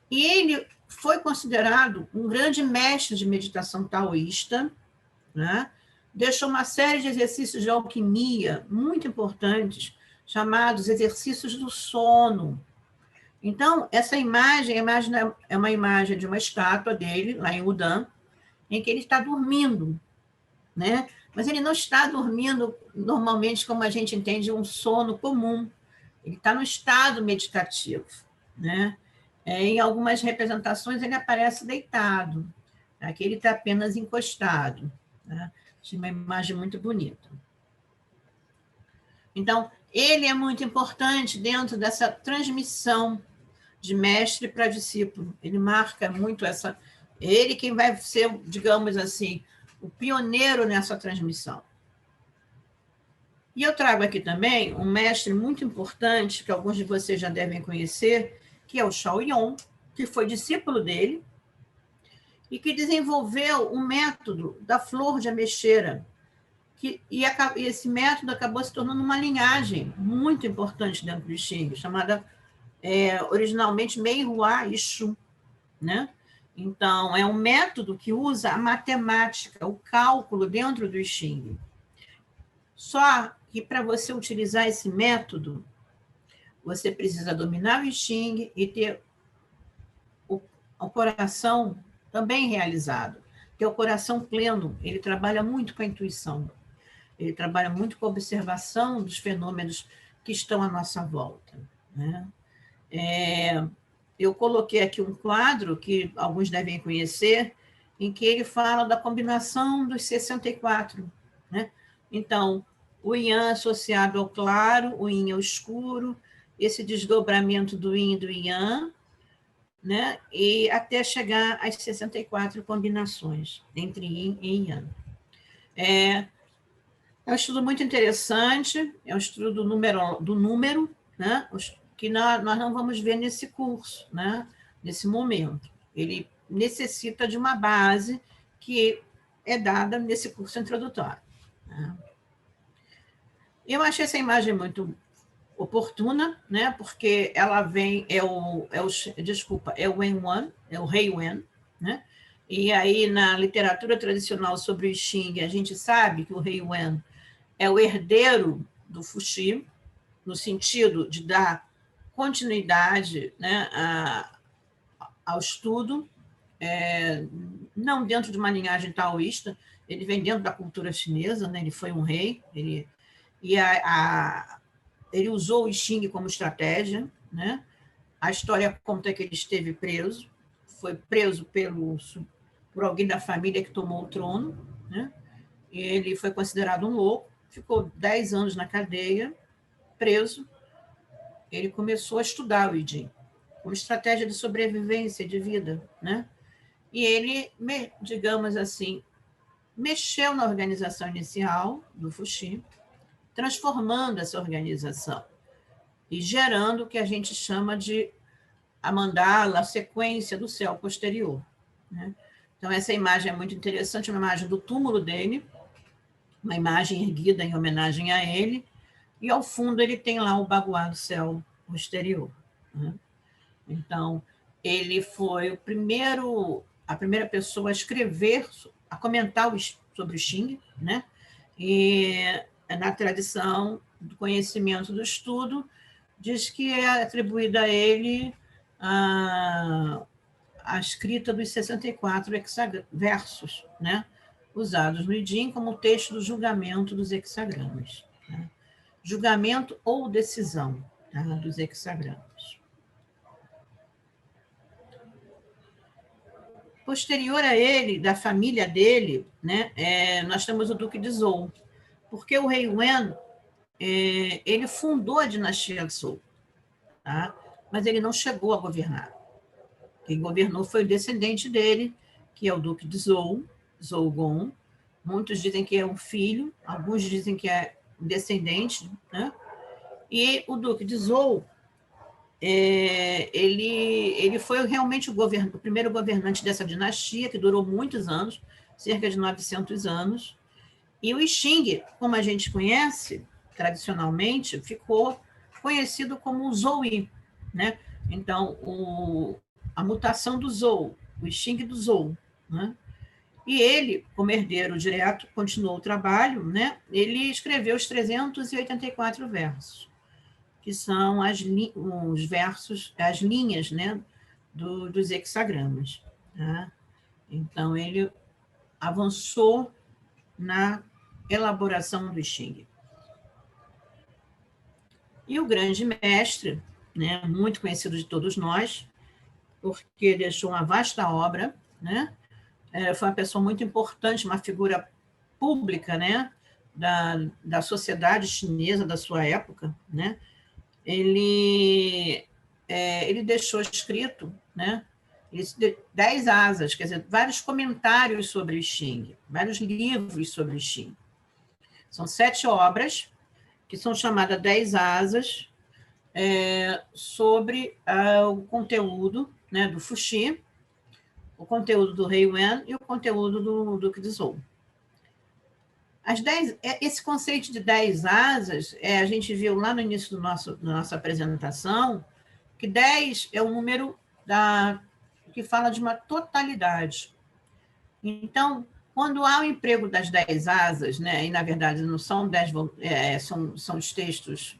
E ele foi considerado um grande mestre de meditação taoísta, né? Deixou uma série de exercícios de alquimia muito importantes, chamados exercícios do sono. Então, essa imagem é uma imagem de uma estátua dele, lá em Udan, em que ele está dormindo, né? Mas ele não está dormindo normalmente como a gente entende um sono comum. Ele está no estado meditativo, né? Em algumas representações ele aparece deitado, aqui ele está apenas encostado, né? Achei uma imagem muito bonita. Então, ele é muito importante dentro dessa transmissão de mestre para discípulo. Ele marca muito essa... Ele quem vai ser, digamos assim, o pioneiro nessa transmissão. E eu trago aqui também um mestre muito importante, que alguns de vocês já devem conhecer, que é o Shaoyong, que foi discípulo dele, e que desenvolveu um método da flor de ameixeira, e esse método acabou se tornando uma linhagem muito importante dentro do Xing, chamada originalmente Meihua Ishu, né? Então, é um método que usa a matemática, o cálculo dentro do Xing. Só que para você utilizar esse método, você precisa dominar o Xing e ter o coração também realizado. Ter o coração pleno, ele trabalha muito com a intuição. Ele trabalha muito com a observação dos fenômenos que estão à nossa volta, né? Eu coloquei aqui um quadro que alguns devem conhecer, em que ele fala da combinação dos 64, né? Então, o Yan associado ao claro, o Yin ao escuro, esse desdobramento do Yin e do Yang, né? E até chegar às 64 combinações entre Yin e Yang. É um estudo muito interessante, é um estudo do número, né? Que nós não vamos ver nesse curso, né? Nesse momento. Ele necessita de uma base que é dada nesse curso introdutório. Né? Eu achei essa imagem muito oportuna, né? Porque ela vem, desculpa, é o Wen Wan, é o rei Wen, né? E aí, na literatura tradicional sobre o I Ching, a gente sabe que o rei Wen é o herdeiro do Fuxi, no sentido de dar continuidade, né, ao estudo, não dentro de uma linhagem taoísta, ele vem dentro da cultura chinesa, né, ele foi um rei, ele usou o I Ching como estratégia, né? A história conta que ele esteve preso, foi preso por alguém da família que tomou o trono, né? E ele foi considerado um louco, ficou 10 anos na cadeia, preso. Ele começou a estudar o I Ching como estratégia de sobrevivência, de vida, né? E ele, digamos assim, mexeu na organização inicial do Fuxi, transformando essa organização e gerando o que a gente chama de a mandala, a sequência do céu posterior, né? Então, essa imagem é muito interessante, uma imagem do túmulo dele, uma imagem erguida em homenagem a ele, e ao fundo ele tem lá o baguá do céu posterior, né? Então, ele foi a primeira pessoa a escrever, a comentar sobre o Xing, né? E na tradição do conhecimento do estudo, diz que é atribuída a ele a escrita dos 64 versos, né? Usados no Idim como texto do julgamento dos hexagramas, né? Julgamento ou decisão, tá? Dos hexagramas. Posterior a ele, da família dele, né, nós temos o Duque de Zhou, porque o rei Wen, ele fundou a dinastia Zhou, tá? Mas ele não chegou a governar. Quem governou foi o descendente dele, que é o Duque de Zhou, Zhou Gong. Muitos dizem que é um filho, alguns dizem que é um descendente, né? E o Duque de Zhou, ele foi realmente o primeiro governante dessa dinastia, que durou muitos anos, cerca de 900 anos. E o Xing, como a gente conhece, tradicionalmente, ficou conhecido como o Zhouyi, né? Então, a mutação do Zhou, o Xing do Zhou, né? E ele, como herdeiro direto, continuou o trabalho, né? Ele escreveu os 384 versos, que são os versos, as linhas, né, dos hexagramas, tá? Então, ele avançou na elaboração do Xing. E o grande mestre, né, muito conhecido de todos nós, porque deixou uma vasta obra, né? Foi uma pessoa muito importante, uma figura pública, né, da sociedade chinesa da sua época, né? Ele deixou escrito, né, 10 asas, quer dizer, vários comentários sobre o Xing, vários livros sobre o Xing. São 7 obras, que são chamadas 10 asas, sobre o conteúdo, né, do Fuxi, o conteúdo do Rei Wen e o conteúdo do Duque de Zhou. Esse conceito de 10 asas, a gente viu lá no início da nossa apresentação, que 10 é o número que fala de uma totalidade. Então, quando há o emprego das 10 asas, né, e na verdade não são 10, são os textos,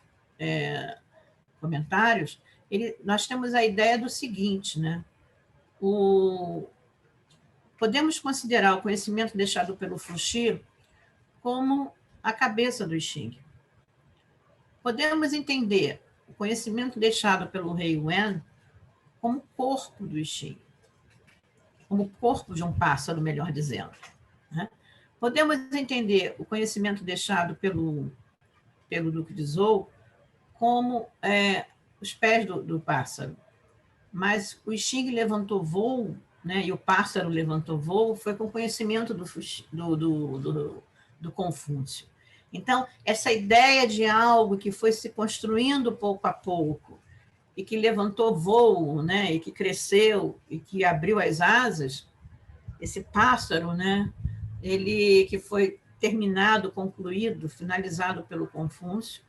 comentários, nós temos a ideia do seguinte, né? Podemos considerar o conhecimento deixado pelo Fuxi como a cabeça do Xing. Podemos entender o conhecimento deixado pelo rei Wen como o corpo do Xing, como o corpo de um pássaro, melhor dizendo, né? Podemos entender o conhecimento deixado pelo Duque de Zhou como os pés do pássaro. Mas o Xing levantou voo, né, e o pássaro levantou voo, foi com conhecimento do Confúcio. Então, essa ideia de algo que foi se construindo pouco a pouco, e que levantou voo, né, e que cresceu, e que abriu as asas, esse pássaro, né, ele que foi terminado, concluído, finalizado pelo Confúcio,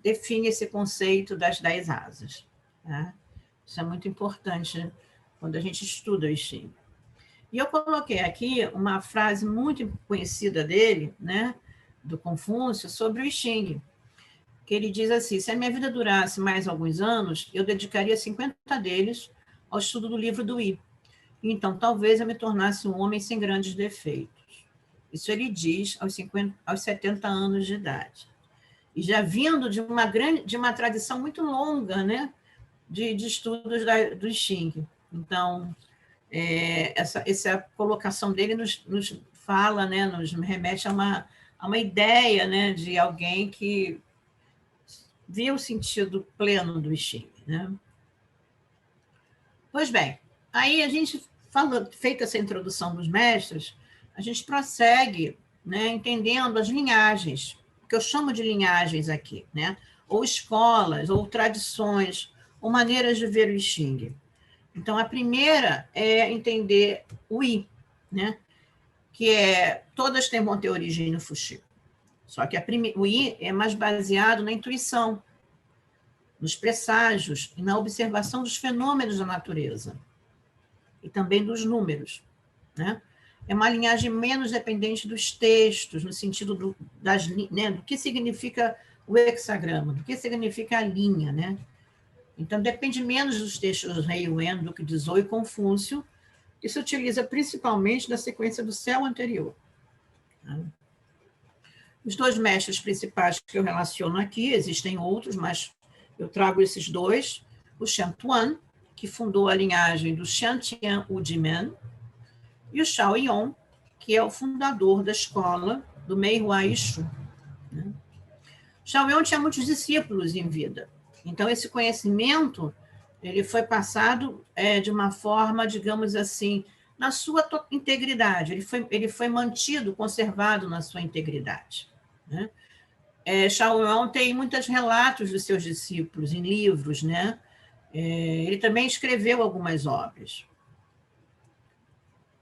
define esse conceito das 10 asas. Tá? Isso é muito importante, né, quando a gente estuda o Xing. E eu coloquei aqui uma frase muito conhecida dele, né, do Confúcio, sobre o Xing, que ele diz assim: se a minha vida durasse mais alguns anos, eu dedicaria 50 deles ao estudo do livro do Yi. Então, talvez eu me tornasse um homem sem grandes defeitos. Isso ele diz aos 70 anos de idade. E já vindo de uma tradição muito longa, né, de estudos do Xing. Então, essa colocação dele nos fala, né, nos remete a uma ideia, né, de alguém que via o sentido pleno do Xing, né? Pois bem, aí a gente, feita essa introdução dos mestres, a gente prossegue, né, entendendo as linhagens, que eu chamo de linhagens aqui, né? Ou escolas, ou tradições, ou maneiras de ver o Xing. Então, a primeira é entender o I, né? Que todas vão ter origem no Fuxi. Só que o I é mais baseado na intuição, nos presságios e na observação dos fenômenos da natureza e também dos números, né? É uma linhagem menos dependente dos textos, no sentido do que significa o hexagrama, do que significa a linha, né? Então, depende menos dos textos do Rei Wen, do que de Zhou e Confúcio, e se utiliza principalmente da sequência do céu anterior. Os dois mestres principais que eu relaciono aqui, existem outros, mas eu trago esses dois, o Shan Tuan, que fundou a linhagem do Shantian Udimen, e o Shao Yong, que é o fundador da escola do Meihua Ishu. Shao Yong tinha muitos discípulos em vida, então esse conhecimento ele foi passado de uma forma, digamos assim, na sua integridade, ele foi mantido, conservado na sua integridade. Né? Shao Yong tem muitos relatos dos seus discípulos em livros, né? Ele também escreveu algumas obras.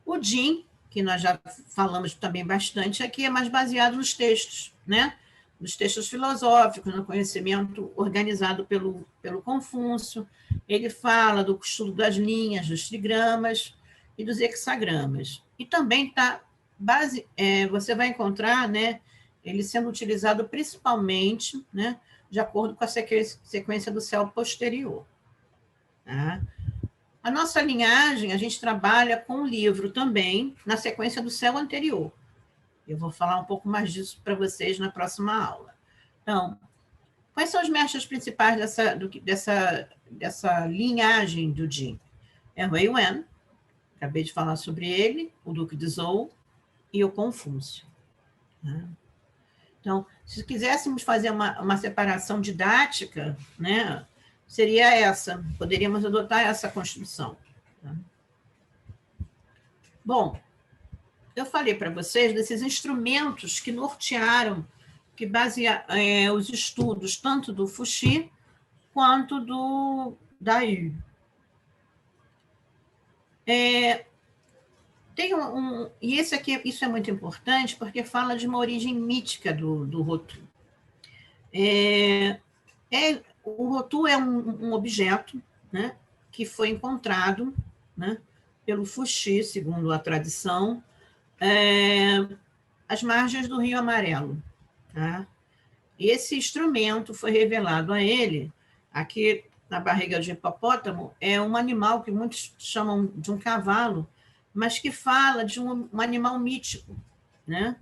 O Jin, que nós já falamos também bastante aqui, é mais baseado nos textos, né? Nos textos filosóficos, no conhecimento organizado pelo Confúcio. Ele fala do estudo das linhas, dos trigramas e dos hexagramas. E também está você vai encontrar, né, ele sendo utilizado principalmente, né, de acordo com a sequência do céu posterior. Tá? A nossa linhagem, a gente trabalha com o livro também, na sequência do céu anterior. Eu vou falar um pouco mais disso para vocês na próxima aula. Então, quais são os mestres principais dessa linhagem do Jin? É o Wei Wen, acabei de falar sobre ele, o Duque de Zhou e o Confúcio. Então, se quiséssemos fazer uma separação didática, né, seria essa, poderíamos adotar essa construção. Tá? Bom, eu falei para vocês desses instrumentos que nortearam, que baseiam os estudos tanto do Fuxi quanto da Yu. E isso é muito importante porque fala de uma origem mítica do Rotu. O Rotu é um objeto, né, que foi encontrado, né, pelo Fuxi, segundo a tradição, às margens do Rio Amarelo. Tá? E esse instrumento foi revelado a ele, aqui na barriga de hipopótamo, é um animal que muitos chamam de um cavalo, mas que fala de um animal mítico, né?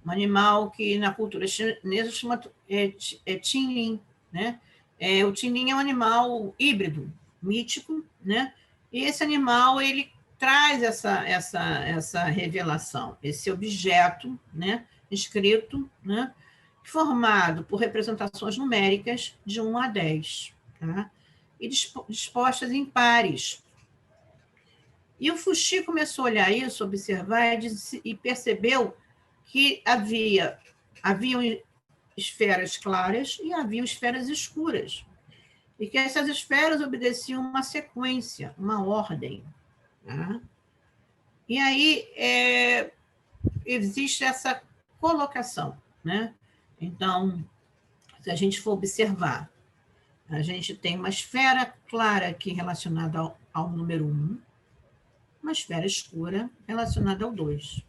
Um animal que na cultura chinesa chama Qinlin, né? O Qinlin é um animal híbrido, mítico, né? E esse animal ele traz essa revelação, esse objeto, né? Escrito, né? Formado por representações numéricas de 1 a 10, tá? E dispostas em pares. E o Fuxi começou a olhar isso, observar e percebeu que haviam esferas claras e haviam esferas escuras. E que essas esferas obedeciam uma sequência, uma ordem. Tá? E aí existe essa colocação, né? Então, se a gente for observar, a gente tem uma esfera clara aqui relacionada ao número 1, uma esfera escura relacionada ao 2.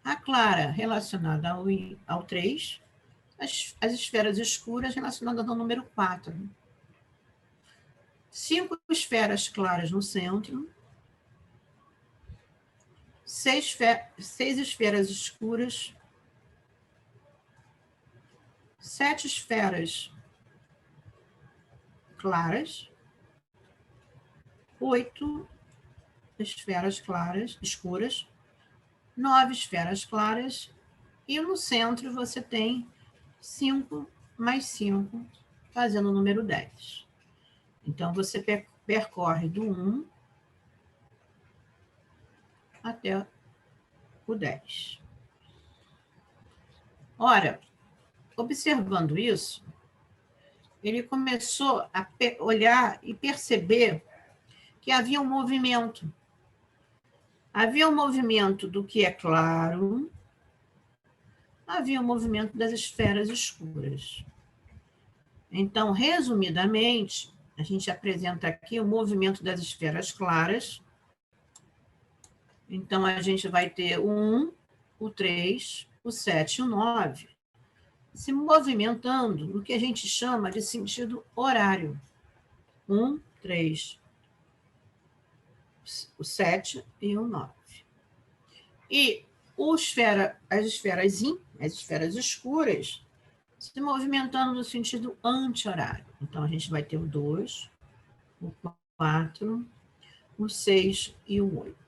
A clara relacionada ao 3, as esferas escuras relacionadas ao número 4. 5 esferas claras no centro, 6 esferas escuras, 7 esferas claras, 8 esferas claras, escuras, 9 esferas claras, e no centro você tem 5 mais 5, fazendo o número 10. Então, você percorre do 1 até o 10. Ora, observando isso, ele começou a olhar e perceber que havia um movimento. Havia um movimento do que é claro, havia um movimento das esferas escuras. Então, resumidamente, a gente apresenta aqui o movimento das esferas claras. Então, a gente vai ter o 1, o 3, o 7 e o 9 se movimentando no que a gente chama de sentido horário. 1, 3, o 7 e o 9. E as esferas escuras, se movimentando no sentido anti-horário. Então, a gente vai ter o 2, o 4, o 6 e o 8.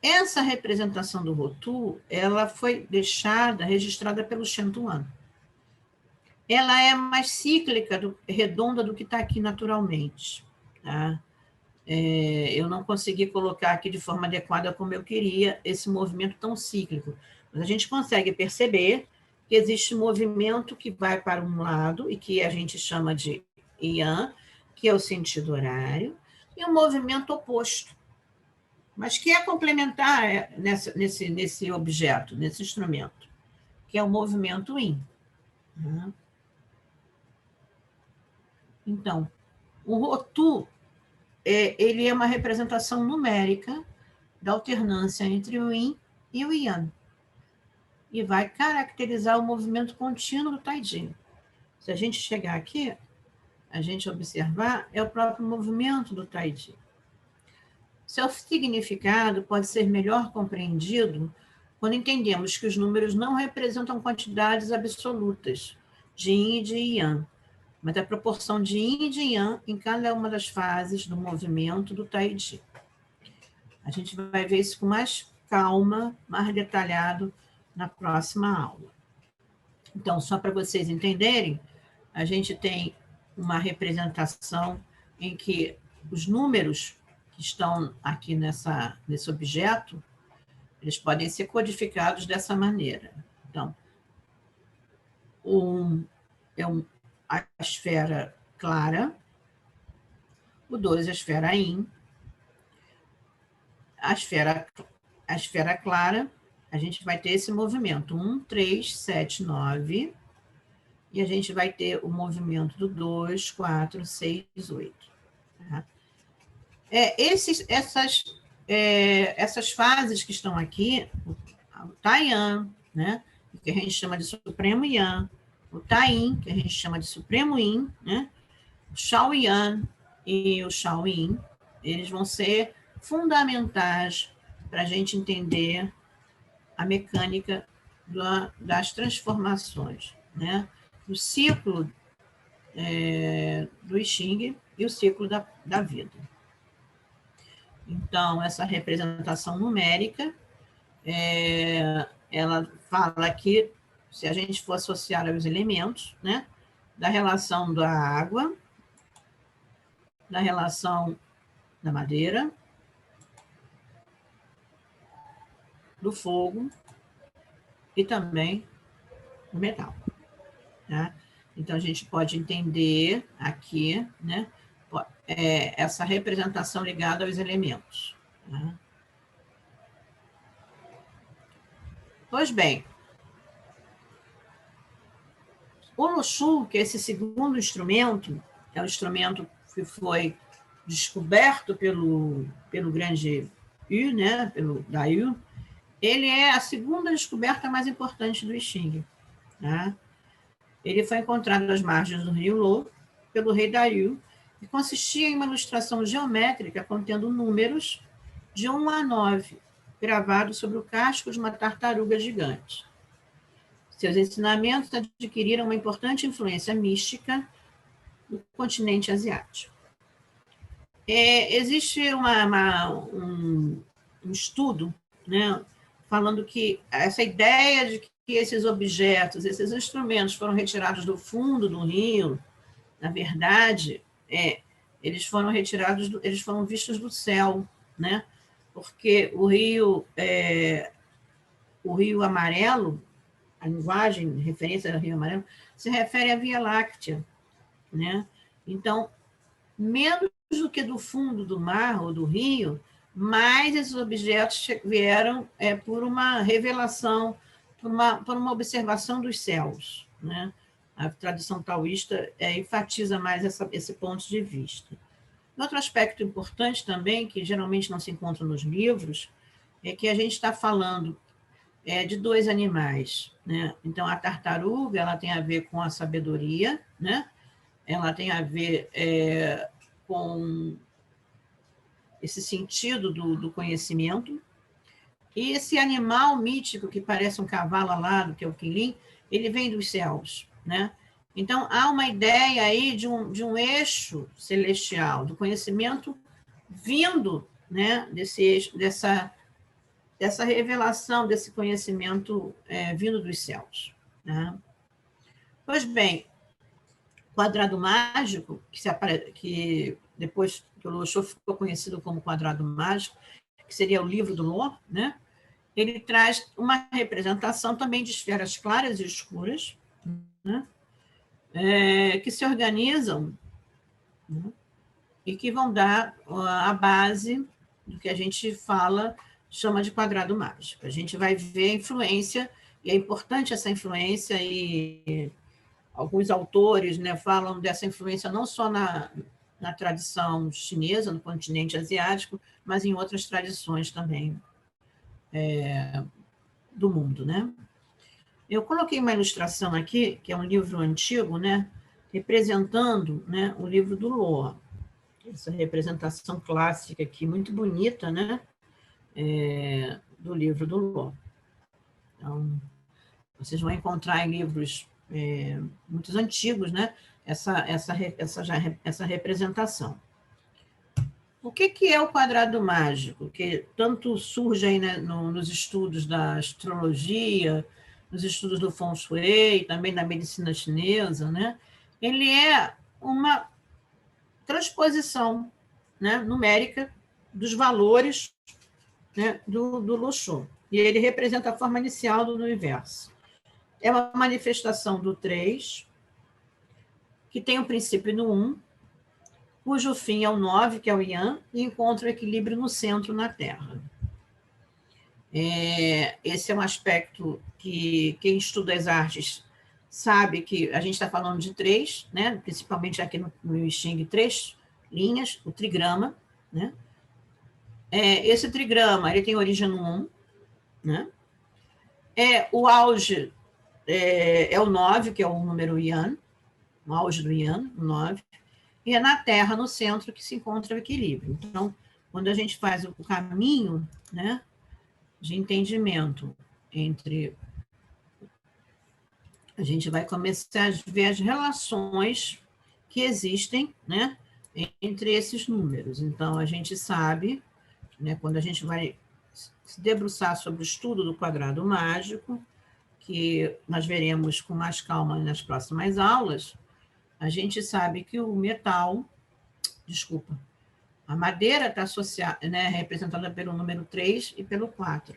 Essa representação do Rotu, ela foi registrada pelo Shentuan. Ela é mais cíclica, redonda do que está aqui naturalmente. Tá? Eu não consegui colocar aqui de forma adequada como eu queria esse movimento tão cíclico. Mas a gente consegue perceber que existe um movimento que vai para um lado e que a gente chama de Yan, que é o sentido horário, e um movimento oposto, mas que é complementar nesse objeto, nesse instrumento, que é o movimento Yin. Então, o Rotu, ele é uma representação numérica da alternância entre o Yin e o Yang, e vai caracterizar o movimento contínuo do Taijin. Se a gente chegar aqui, a gente observar, é o próprio movimento do Taijin. Seu significado pode ser melhor compreendido quando entendemos que os números não representam quantidades absolutas de Yin e de Yang, mas a proporção de Yin e de Yang em cada uma das fases do movimento do Taiji. A gente vai ver isso com mais calma, mais detalhado na próxima aula. Então, só para vocês entenderem, a gente tem uma representação em que os números que estão aqui nesse objeto, eles podem ser codificados dessa maneira. Então, a esfera clara, o 2 a esfera Yin, a esfera clara, a gente vai ter esse movimento 1, 3, 7, 9, e a gente vai ter o movimento do 2, 4, 6, 8. Tá? Essas fases que estão aqui, o Taiyan, né, que a gente chama de Supremo Yan, o Taiyin, que a gente chama de Supremo Yin, né, o Shaoyan e o Shaoyin, eles vão ser fundamentais para a gente entender a mecânica das transformações, né? O ciclo do I Ching e o ciclo da vida. Então, essa representação numérica, ela fala que, se a gente for associar aos elementos, né, da relação da água, da relação da madeira, do fogo e também do metal. Tá? Então, a gente pode entender aqui, né, essa representação ligada aos elementos. Tá? Pois bem, o Lushu, que é esse segundo instrumento, é um instrumento que foi descoberto pelo grande Yu, né, pelo Dayu, ele é a segunda descoberta mais importante do I Ching. Tá? Ele foi encontrado às margens do rio Lo pelo rei Dayu e consistia em uma ilustração geométrica contendo números de 1 a 9, gravados sobre o casco de uma tartaruga gigante. Seus ensinamentos adquiriram uma importante influência mística no continente asiático. Existe um estudo, né, falando que essa ideia de que esses objetos, esses instrumentos foram retirados do fundo do rio, na verdade, eles foram retirados, eles foram vistos do céu, né? Porque o rio Amarelo, a linguagem, referência ao rio Amarelo, se refere à Via Láctea, né? Então, menos do que do fundo do mar ou do rio, mais esses objetos vieram por uma revelação, por uma observação dos céus, né? A tradição taoísta enfatiza mais esse ponto de vista. Outro aspecto importante também, que geralmente não se encontra nos livros, é que a gente está falando de dois animais, né? Então, a tartaruga, ela tem a ver com a sabedoria, né? Ela tem a ver com esse sentido do conhecimento. E esse animal mítico, que parece um cavalo alado, que é o quilim, ele vem dos céus, né? Então, há uma ideia aí de um eixo celestial, do conhecimento vindo, né, dessa revelação, desse conhecimento vindo dos céus, né? Pois bem, quadrado mágico, que depois que o Luoxo ficou conhecido como quadrado mágico, que seria o livro do Lo, né? Ele traz uma representação também de esferas claras e escuras, né? Que se organizam, né? E que vão dar a base do que a gente chama de quadrado mágico. A gente vai ver a influência, e é importante essa influência, e alguns autores, né, falam dessa influência não só na tradição chinesa, no continente asiático, mas em outras tradições também do mundo, né? Eu coloquei uma ilustração aqui, que é um livro antigo, né, representando, né, o livro do Loa. Essa representação clássica aqui, muito bonita, né, do livro do Loa. Então, vocês vão encontrar em livros muito antigos, né, essa representação. O que é o quadrado mágico? Que tanto surge aí, né, nos estudos da astrologia, nos estudos do Feng Shui, também na medicina chinesa, né? Ele é uma transposição, né, numérica dos valores, né, do Luoxu. E ele representa a forma inicial do universo. É uma manifestação do 3, que tem um princípio no 1, cujo fim é o 9, que é o Yan, e encontra o equilíbrio no centro, na Terra. Esse é um aspecto que quem estuda as artes sabe que a gente está falando de 3, né? Principalmente aqui no I Ching, 3 linhas, o trigrama, né? Esse trigrama ele tem origem no 1, né? O auge é o 9, que é o número Yan, o auge do Yan, o 9, e é na Terra, no centro, que se encontra o equilíbrio. Então, quando a gente faz o caminho, né, de entendimento entre... A gente vai começar a ver as relações que existem, né, entre esses números. Então, a gente sabe, né, quando a gente vai se debruçar sobre o estudo do quadrado mágico, que nós veremos com mais calma nas próximas aulas, a gente sabe que o metal, a madeira está associada, né, representada pelo número 3 e pelo 4.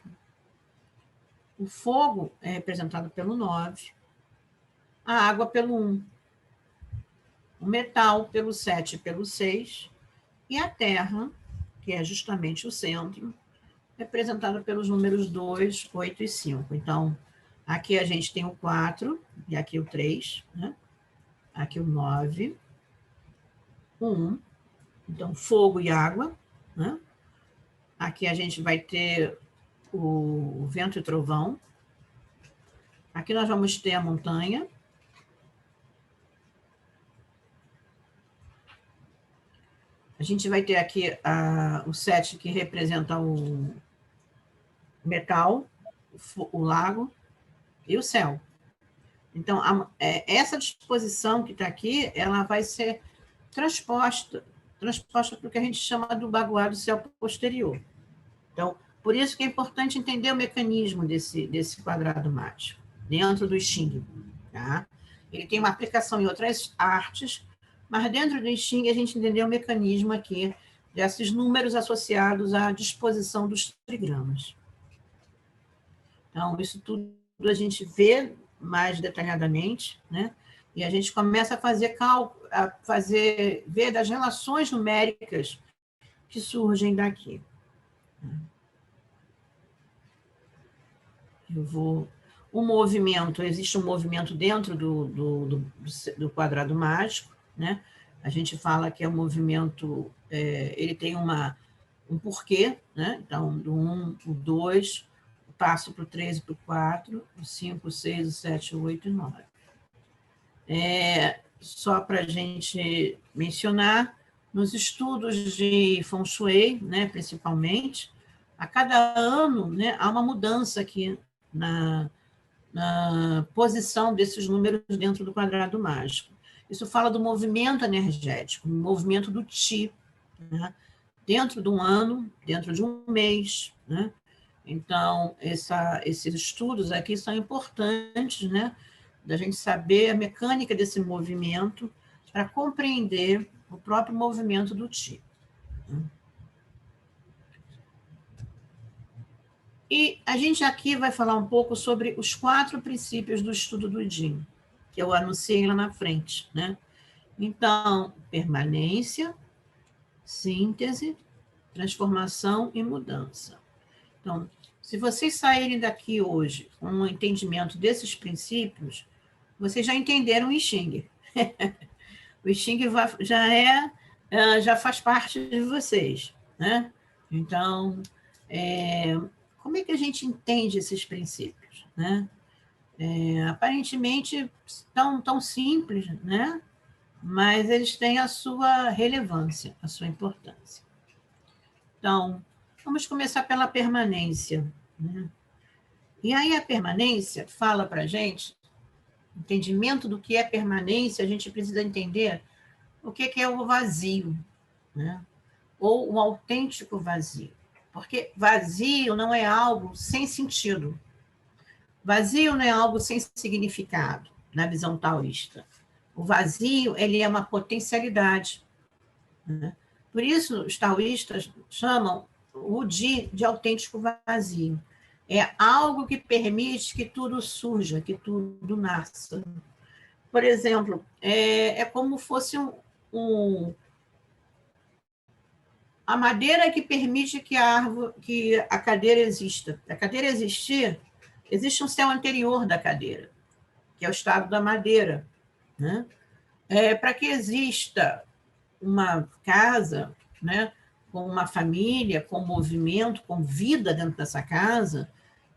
O fogo é representado pelo 9, a água pelo 1, o metal pelo 7 e pelo 6, e a terra, que é justamente o centro, representada pelos números 2, 8 e 5. Então, aqui a gente tem o 4, e aqui o 3, né? Aqui o 9, o 1, então fogo e água, né? Aqui a gente vai ter o vento e trovão. Aqui nós vamos ter a montanha. A gente vai ter aqui o 7, que representa o metal, o lago e o céu. Então, essa disposição que está aqui, ela vai ser transposta para o que a gente chama do baguá do céu posterior. Então, por isso que é importante entender o mecanismo desse quadrado mágico, dentro do I Ching. Tá? Ele tem uma aplicação em outras artes, mas dentro do I Ching a gente entendeu o mecanismo aqui desses números associados à disposição dos trigramas. Então, isso tudo a gente vê mais detalhadamente, né, E a gente começa a fazer cálculo, ver das relações numéricas que surgem daqui. O movimento, existe um movimento dentro do quadrado mágico, né? A gente fala que é um movimento, ele tem um porquê, né? Então, do 1, o 2, passo para o 3 e para o 4, o 5, o 6, o 7, o 8 e o 9. Só para a gente mencionar, nos estudos de Feng Shui, né, principalmente, a cada ano, né, há uma mudança aqui na posição desses números dentro do quadrado mágico. Isso fala do movimento energético, do movimento do Qi, né, dentro de um ano, dentro de um mês, né? Então, esses estudos aqui são importantes, né, da gente saber a mecânica desse movimento para compreender o próprio movimento do Qi. E a gente aqui vai falar um pouco sobre os 4 princípios do estudo do Jin, que eu anunciei lá na frente, né? Então, permanência, síntese, transformação e mudança. Então, se vocês saírem daqui hoje com um entendimento desses princípios, vocês já entenderam o I Ching. O I Ching já faz parte de vocês, né? Então, como é que a gente entende esses princípios, né? Aparentemente tão simples, né? Mas eles têm a sua relevância, a sua importância. Então, vamos começar pela permanência, né? E aí a permanência fala para a gente, entendimento do que é permanência, a gente precisa entender o que é o vazio, né? Ou o autêntico vazio. Porque vazio não é algo sem sentido. Vazio não é algo sem significado, na visão taoísta. O vazio, ele é uma potencialidade, né? Por isso, os taoístas chamam o de autêntico vazio. É algo que permite que tudo surja, que tudo nasça. Por exemplo, é como fosse a madeira que permite que a cadeira exista. A cadeira existir, existe um céu anterior da cadeira, que é o estado da madeira, né? Para que exista uma casa, né, com uma família, com movimento, com vida dentro dessa casa,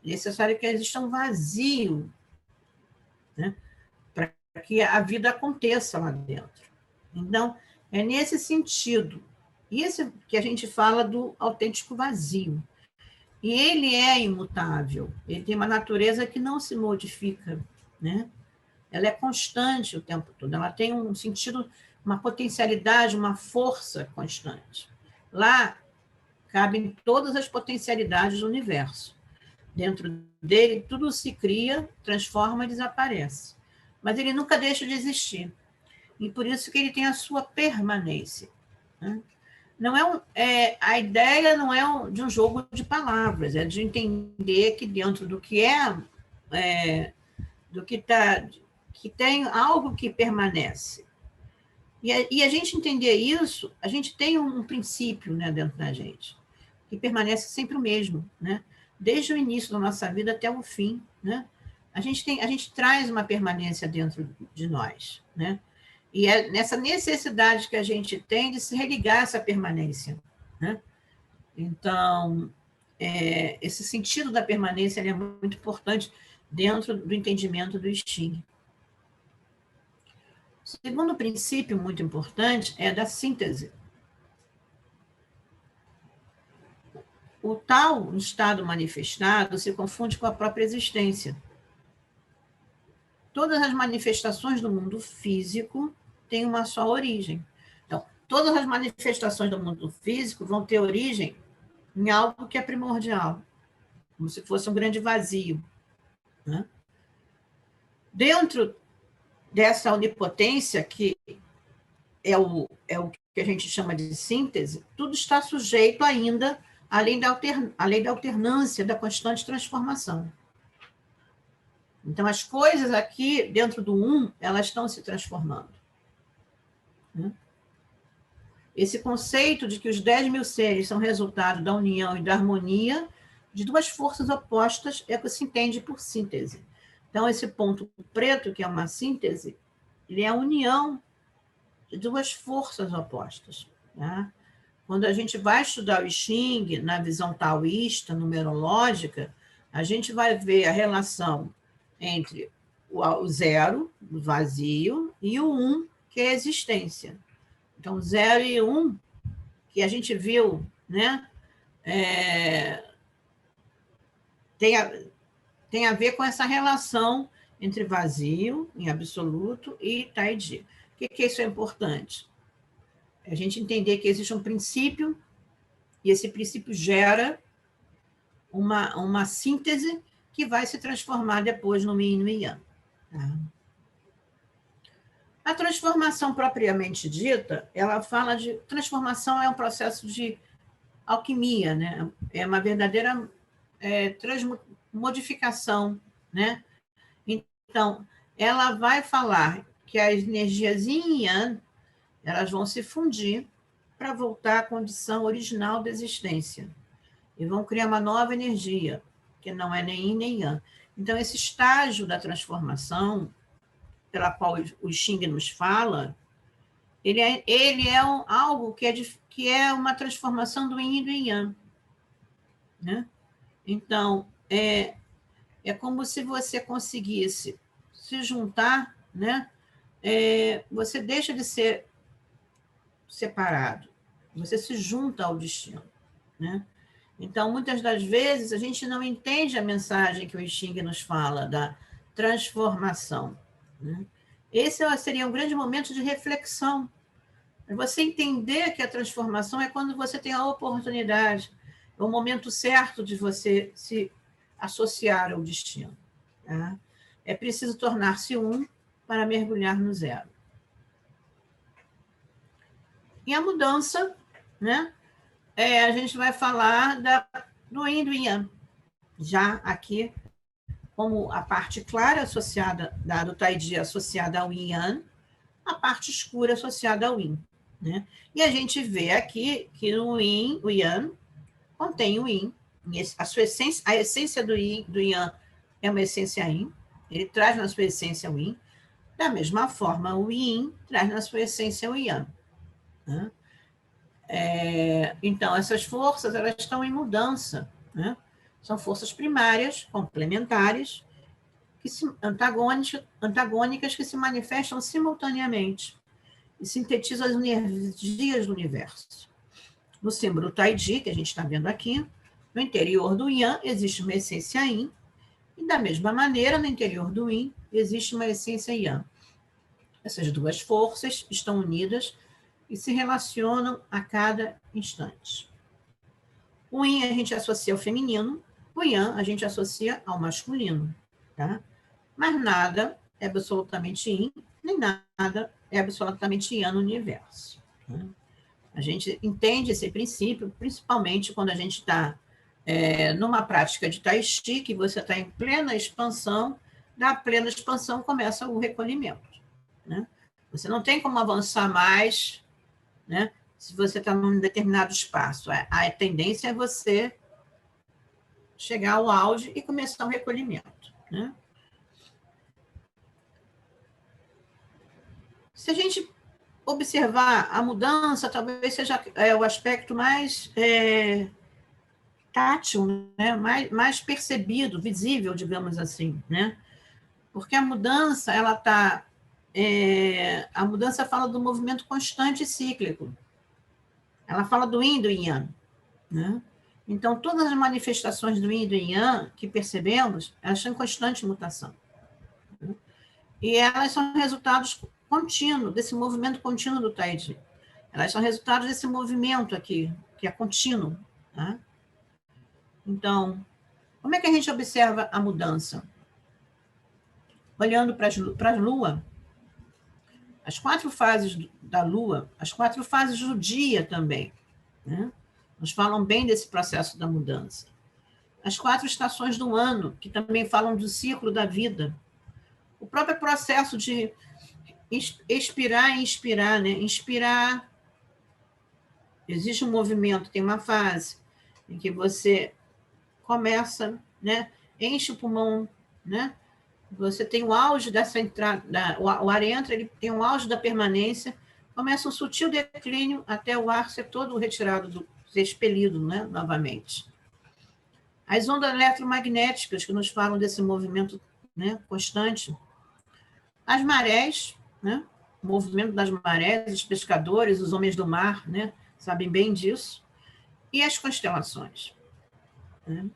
é necessário que exista um vazio, né, para que a vida aconteça lá dentro. Então, é nesse sentido. Isso que a gente fala do autêntico vazio. E ele é imutável, ele tem uma natureza que não se modifica, né? Ela é constante o tempo todo, ela tem um sentido, uma potencialidade, uma força constante. Lá cabem todas as potencialidades do universo. Dentro dele, tudo se cria, transforma e desaparece. Mas ele nunca deixa de existir. E por isso que ele tem a sua permanência, né? Não a ideia não é de um jogo de palavras, é de entender que dentro do que do que está, que tem algo que permanece. E a gente entender isso, a gente tem um princípio, né, dentro da gente, que permanece sempre o mesmo, né? Desde o início da nossa vida até o fim, né? A gente traz uma permanência dentro de nós, né? E é nessa necessidade que a gente tem de se religar a essa permanência, né? Então, esse sentido da permanência é muito importante dentro do entendimento do I Ching. O segundo princípio muito importante é da síntese. O tal estado manifestado se confunde com a própria existência. Todas as manifestações do mundo físico têm uma só origem. Então, todas as manifestações do mundo físico vão ter origem em algo que é primordial, como se fosse um grande vazio, né? Dentro dessa onipotência, que é o que a gente chama de síntese, tudo está sujeito ainda à lei da alternância, da constante transformação. Então, as coisas aqui, dentro do elas estão se transformando. Né? Esse conceito de que os 10.000 seres são resultado da união e da harmonia de duas forças opostas é o que se entende por síntese. Então, esse ponto preto, que é uma síntese, ele é a união de duas forças opostas. Tá? Quando a gente vai estudar o I Ching, na visão taoísta, numerológica, a gente vai ver a relação entre o zero, o vazio, e o que é a existência. Então, 0 e 1, que a gente viu, né, tem a ver com essa relação entre vazio, em absoluto, e Taiji. Por que isso é importante? A gente entender que existe um princípio, e esse princípio gera uma síntese que vai se transformar depois no Yin e no Yang. Tá? A transformação propriamente dita, ela fala de... Transformação é um processo de alquimia, né? É uma verdadeira modificação, né? Então, ela vai falar que as energias Yin e Yang, elas vão se fundir para voltar à condição original da existência. E vão criar uma nova energia, que não é nem Yin nem Yang. Então, esse estágio da transformação, pela qual o Xing nos fala, ele é algo que é uma transformação do Yin e do Yang. Né? Então, é como se você conseguisse se juntar, né? Você deixa de ser separado, você se junta ao destino. Né? Então, muitas das vezes, a gente não entende a mensagem que o I Ching nos fala da transformação. Né? Esse seria um grande momento de reflexão. Você entender que a transformação é quando você tem a oportunidade, é o momento certo de você se associar ao destino. Tá? É preciso tornar-se para mergulhar no zero. E a mudança, né? A gente vai falar do Yin e do Yang. Já aqui, como a parte clara associada, do Taiji associada ao Yin, a parte escura associada ao Yin. Né? E a gente vê aqui que no Yin, o Yang contém o Yin. A essência do Yang é uma essência Yin. Ele traz na sua essência o Yin. Da mesma forma, o Yin traz na sua essência o Yang. Né? Então, essas forças elas estão em mudança. Né? São forças primárias, complementares, antagônicas que se manifestam simultaneamente e sintetizam as energias do universo. No símbolo Taiji, que a gente está vendo aqui, no interior do Yang existe uma essência Yin, e da mesma maneira, no interior do Yin existe uma essência Yang. Essas duas forças estão unidas e se relacionam a cada instante. O Yin a gente associa ao feminino, o Yang a gente associa ao masculino. Tá? Mas nada é absolutamente Yin, nem nada é absolutamente Yang no universo. Tá? A gente entende esse princípio, principalmente quando a gente está numa prática de Tai Chi, que você está em plena expansão, da plena expansão começa o recolhimento. Né? Você não tem como avançar mais, né, se você está num determinado espaço. A tendência é você chegar ao auge e começar o recolhimento. Né? Se a gente observar a mudança, talvez seja o aspecto mais tátil, né? mais percebido, visível, digamos assim. Né? Porque a mudança, a mudança fala do movimento constante e cíclico. Ela fala do Yin e do Yang. Né? Então, todas as manifestações do Yin e do Yang que percebemos, elas estão em constante mutação. Né? E elas são resultados contínuos, desse movimento contínuo do Taiji. Elas são resultados desse movimento aqui, que é contínuo. Tá? Então, como é que a gente observa a mudança? Olhando para a Lua, as 4 fases da Lua, as 4 fases do dia também, né? Nos falam bem desse processo da mudança. as 4 estações do ano, que também falam do ciclo da vida, o próprio processo de expirar e inspirar, né? Inspirar, existe um movimento, tem uma fase em que você começa, né? Enche o pulmão, né? Você tem o auge dessa entrada, o ar entra, ele tem um auge da permanência, começa um sutil declínio até o ar ser todo retirado, ser expelido, né? Novamente. As ondas eletromagnéticas que nos falam desse movimento, né? Constante. As marés, né? O movimento das marés, os pescadores, os homens do mar, né? Sabem bem disso. E as constelações, né?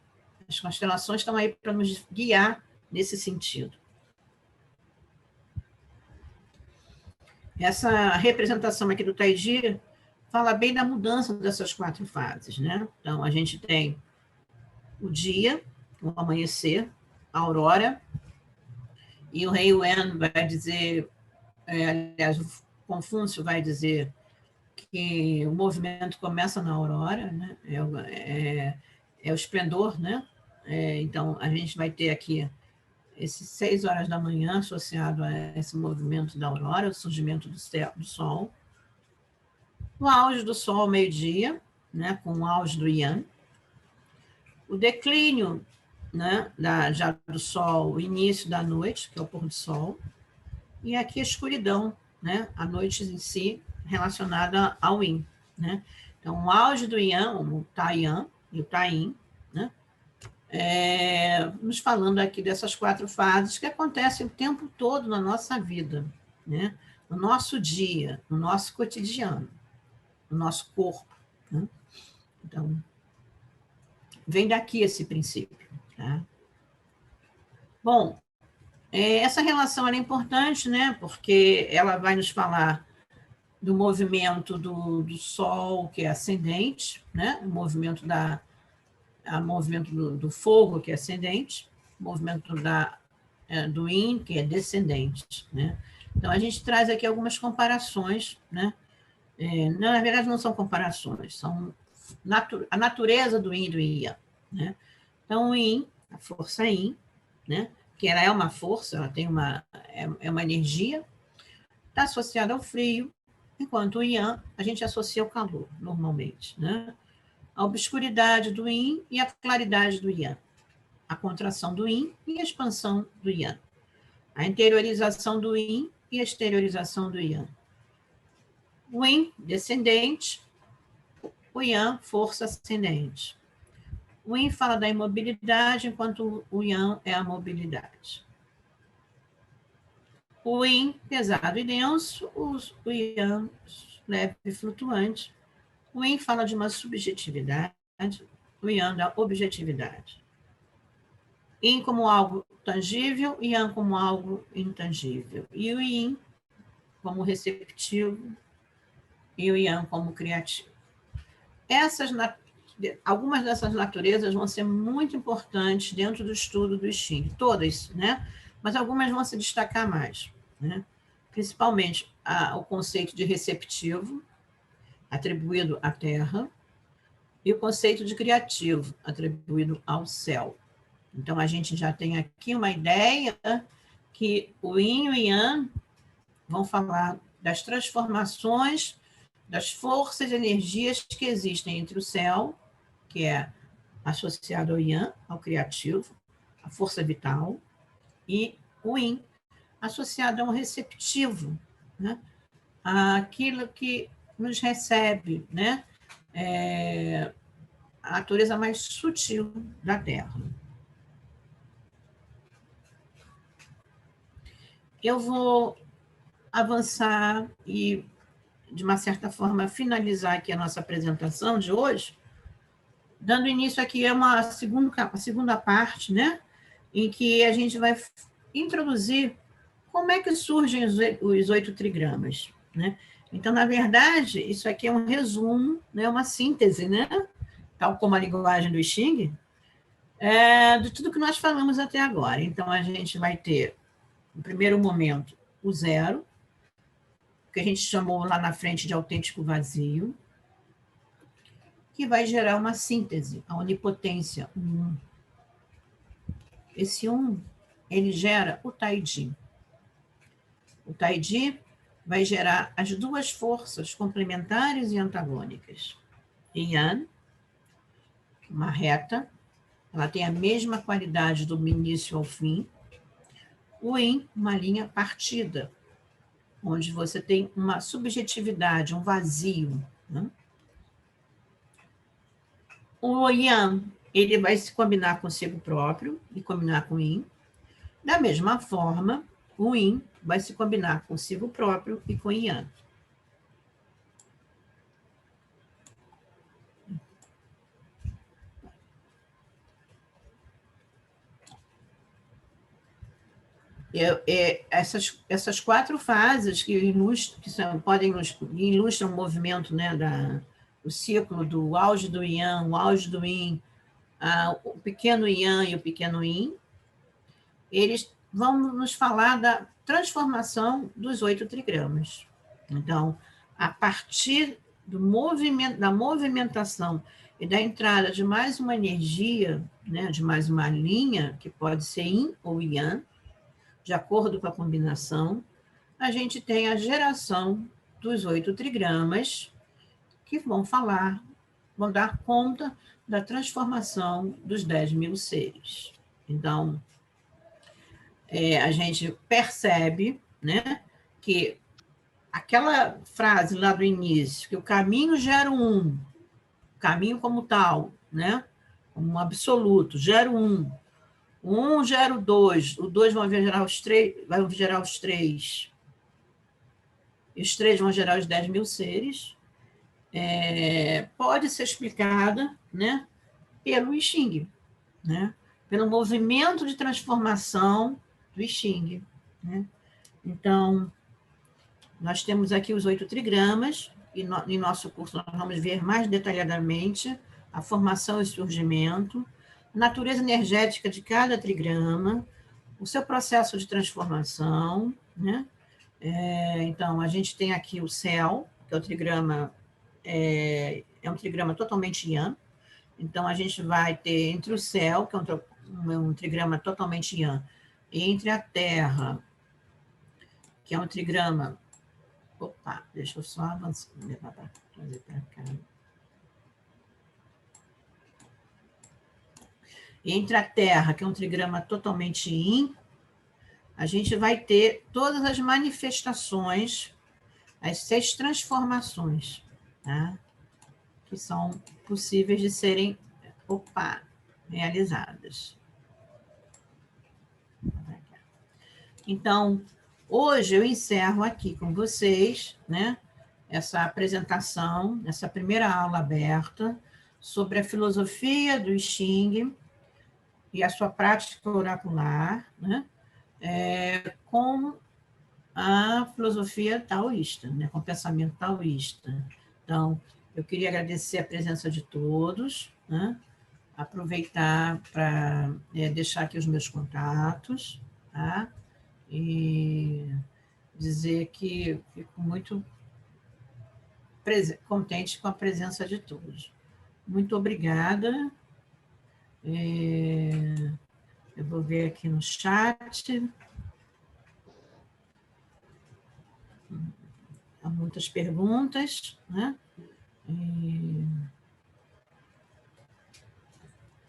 As constelações estão aí para nos guiar nesse sentido. Essa representação aqui do Taiji fala bem da mudança dessas 4 fases, né? Então, a gente tem o dia, o amanhecer, a aurora, e o Rei Wen vai dizer, aliás, o Confúcio vai dizer que o movimento começa na aurora, né? É o esplendor, né? Então, a gente vai ter aqui esses 6 horas da manhã associado a esse movimento da aurora, o surgimento do sol. O auge do sol ao meio-dia, né, com o auge do Yan. O declínio, né, já do sol, o início da noite, que é o pôr do sol. E aqui a escuridão, né, a noite em si, relacionada ao Yin. Né? Então, o auge do Yan, o Taiyan e o Taiyin, né, nos falando aqui dessas 4 fases que acontecem o tempo todo na nossa vida, né? No nosso dia, no nosso cotidiano, no nosso corpo. Né? Então, vem daqui esse princípio. Tá? Bom, essa relação é importante, né? Porque ela vai nos falar do movimento do Sol, que é ascendente, né? O movimento movimento do fogo, que é ascendente, o movimento do Yin, que é descendente. Né? Então, a gente traz aqui algumas comparações, né? Na verdade, não são comparações, são a natureza do Yin e do Yang. Né? Então, o Yin, a força Yin, né? Que ela é uma força, ela tem uma energia, está associada ao frio, enquanto o Yang a gente associa ao calor, normalmente. Né? A obscuridade do Yin e a claridade do Yang. A contração do Yin e a expansão do Yang. A interiorização do Yin e a exteriorização do Yang. O Yin, descendente, o Yang, força ascendente. O Yin fala da imobilidade, enquanto o Yang é a mobilidade. O Yin, pesado e denso, o Yang, leve e flutuante. O Yin fala de uma subjetividade, o Yang da objetividade. Yin como algo tangível e Yang como algo intangível. E o Yin como receptivo e o Yang como criativo. Algumas dessas naturezas vão ser muito importantes dentro do estudo do Xing, todas, né? Mas algumas vão se destacar mais, né? Principalmente o conceito de receptivo, atribuído à Terra, e o conceito de criativo, atribuído ao céu. Então, a gente já tem aqui uma ideia que o Yin e o Yang vão falar das transformações, das forças e energias que existem entre o céu, que é associado ao Yang, ao criativo, a força vital, e o Yin, associado ao receptivo, né? Aquilo que nos recebe, né? A natureza mais sutil da Terra. Eu vou avançar e, de uma certa forma, finalizar aqui a nossa apresentação de hoje, dando início aqui a uma segunda parte, né? Em que a gente vai introduzir como é que surgem os 8 trigramas, né? Então, na verdade, isso aqui é um resumo, né? Uma síntese, né? Tal como a linguagem do Xing, de tudo que nós falamos até agora. Então, a gente vai ter, no primeiro momento, o 0, que a gente chamou lá na frente de autêntico vazio, que vai gerar uma síntese, a onipotência, o 1. esse 1, ele gera o Taiji. O Taiji vai gerar as duas forças complementares e antagônicas. Yan, uma reta, ela tem a mesma qualidade do início ao fim. O Yin, uma linha partida, onde você tem uma subjetividade, um vazio, né? O Yang, ele vai se combinar consigo próprio e combinar com o Yin. Da mesma forma, o Yin vai se combinar consigo próprio e com o Yang. Essas 4 fases que ilustram o movimento, né, o ciclo do auge do Yang, o auge do Yin, o pequeno Yang e o pequeno Yin, eles vão nos falar da transformação dos 8 trigramas. Então, a partir do movimento, da movimentação e da entrada de mais uma energia, né, de mais uma linha, que pode ser Yin ou Yang, de acordo com a combinação, a gente tem a geração dos 8 trigramas, que vão dar conta da transformação dos 10.000 seres. Então, a gente percebe, né, que aquela frase lá do início, que o caminho gera o caminho como tal, né, como um absoluto, gera o 1 gera o 2 vai gerar os 3, e os 3 vão gerar os 10.000 seres, pode ser explicada, né, pelo I Ching, né, pelo movimento de transformação do I Ching, né? Então, nós temos aqui os 8 trigramas, e em nosso curso nós vamos ver mais detalhadamente a formação e surgimento, a natureza energética de cada trigrama, o seu processo de transformação, né? Então, a gente tem aqui o céu, que é o trigrama, é um trigrama totalmente Yang. Então, a gente vai ter entre o céu, que é um trigrama totalmente Yang, e entre a terra, que é um trigrama... Opa, deixa eu só avançar, trazer para cá. Entre a terra, que é um trigrama totalmente Yin, a gente vai ter todas as manifestações, as 6 transformações, tá? Que são possíveis de serem, realizadas. Então, hoje eu encerro aqui com vocês, né, essa apresentação, essa primeira aula aberta sobre a filosofia do I Ching e a sua prática oracular, né, com a filosofia taoísta, né, com o pensamento taoísta. Então, eu queria agradecer a presença de todos, né, aproveitar para deixar aqui os meus contatos, tá? E dizer que fico muito contente com a presença de todos. Muito obrigada. Eu vou ver aqui no chat. Há muitas perguntas, né?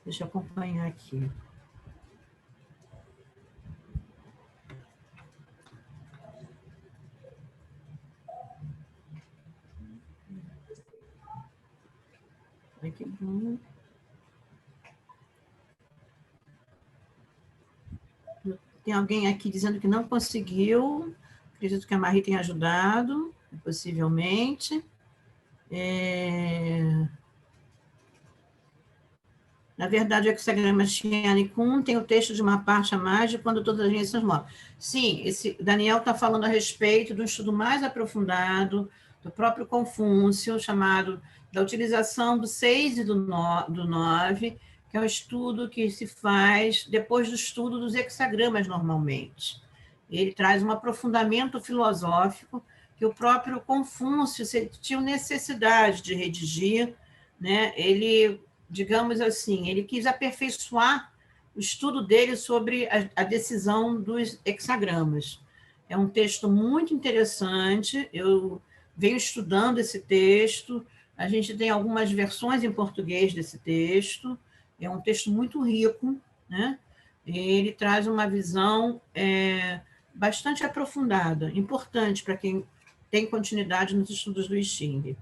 Deixa eu acompanhar aqui. Ai, que bom. Tem alguém aqui dizendo que não conseguiu. Acredito que a Marie tenha ajudado, possivelmente. Na verdade, o hexagrama Shin-Kun tem o texto de uma parte a mais de quando todas as linhas são móveis. Sim, Daniel está falando a respeito de um estudo mais aprofundado do próprio Confúcio, chamado da utilização do 6 e do 9, que é um estudo que se faz depois do estudo dos hexagramas, normalmente. Ele traz um aprofundamento filosófico que o próprio Confúcio tinha necessidade de redigir, né? Ele, digamos assim, ele quis aperfeiçoar o estudo dele sobre a decisão dos hexagramas. É um texto muito interessante, eu venho estudando esse texto, a gente tem algumas versões em português desse texto, é um texto muito rico, né? Ele traz uma visão bastante aprofundada, importante para quem tem continuidade nos estudos do I Ching.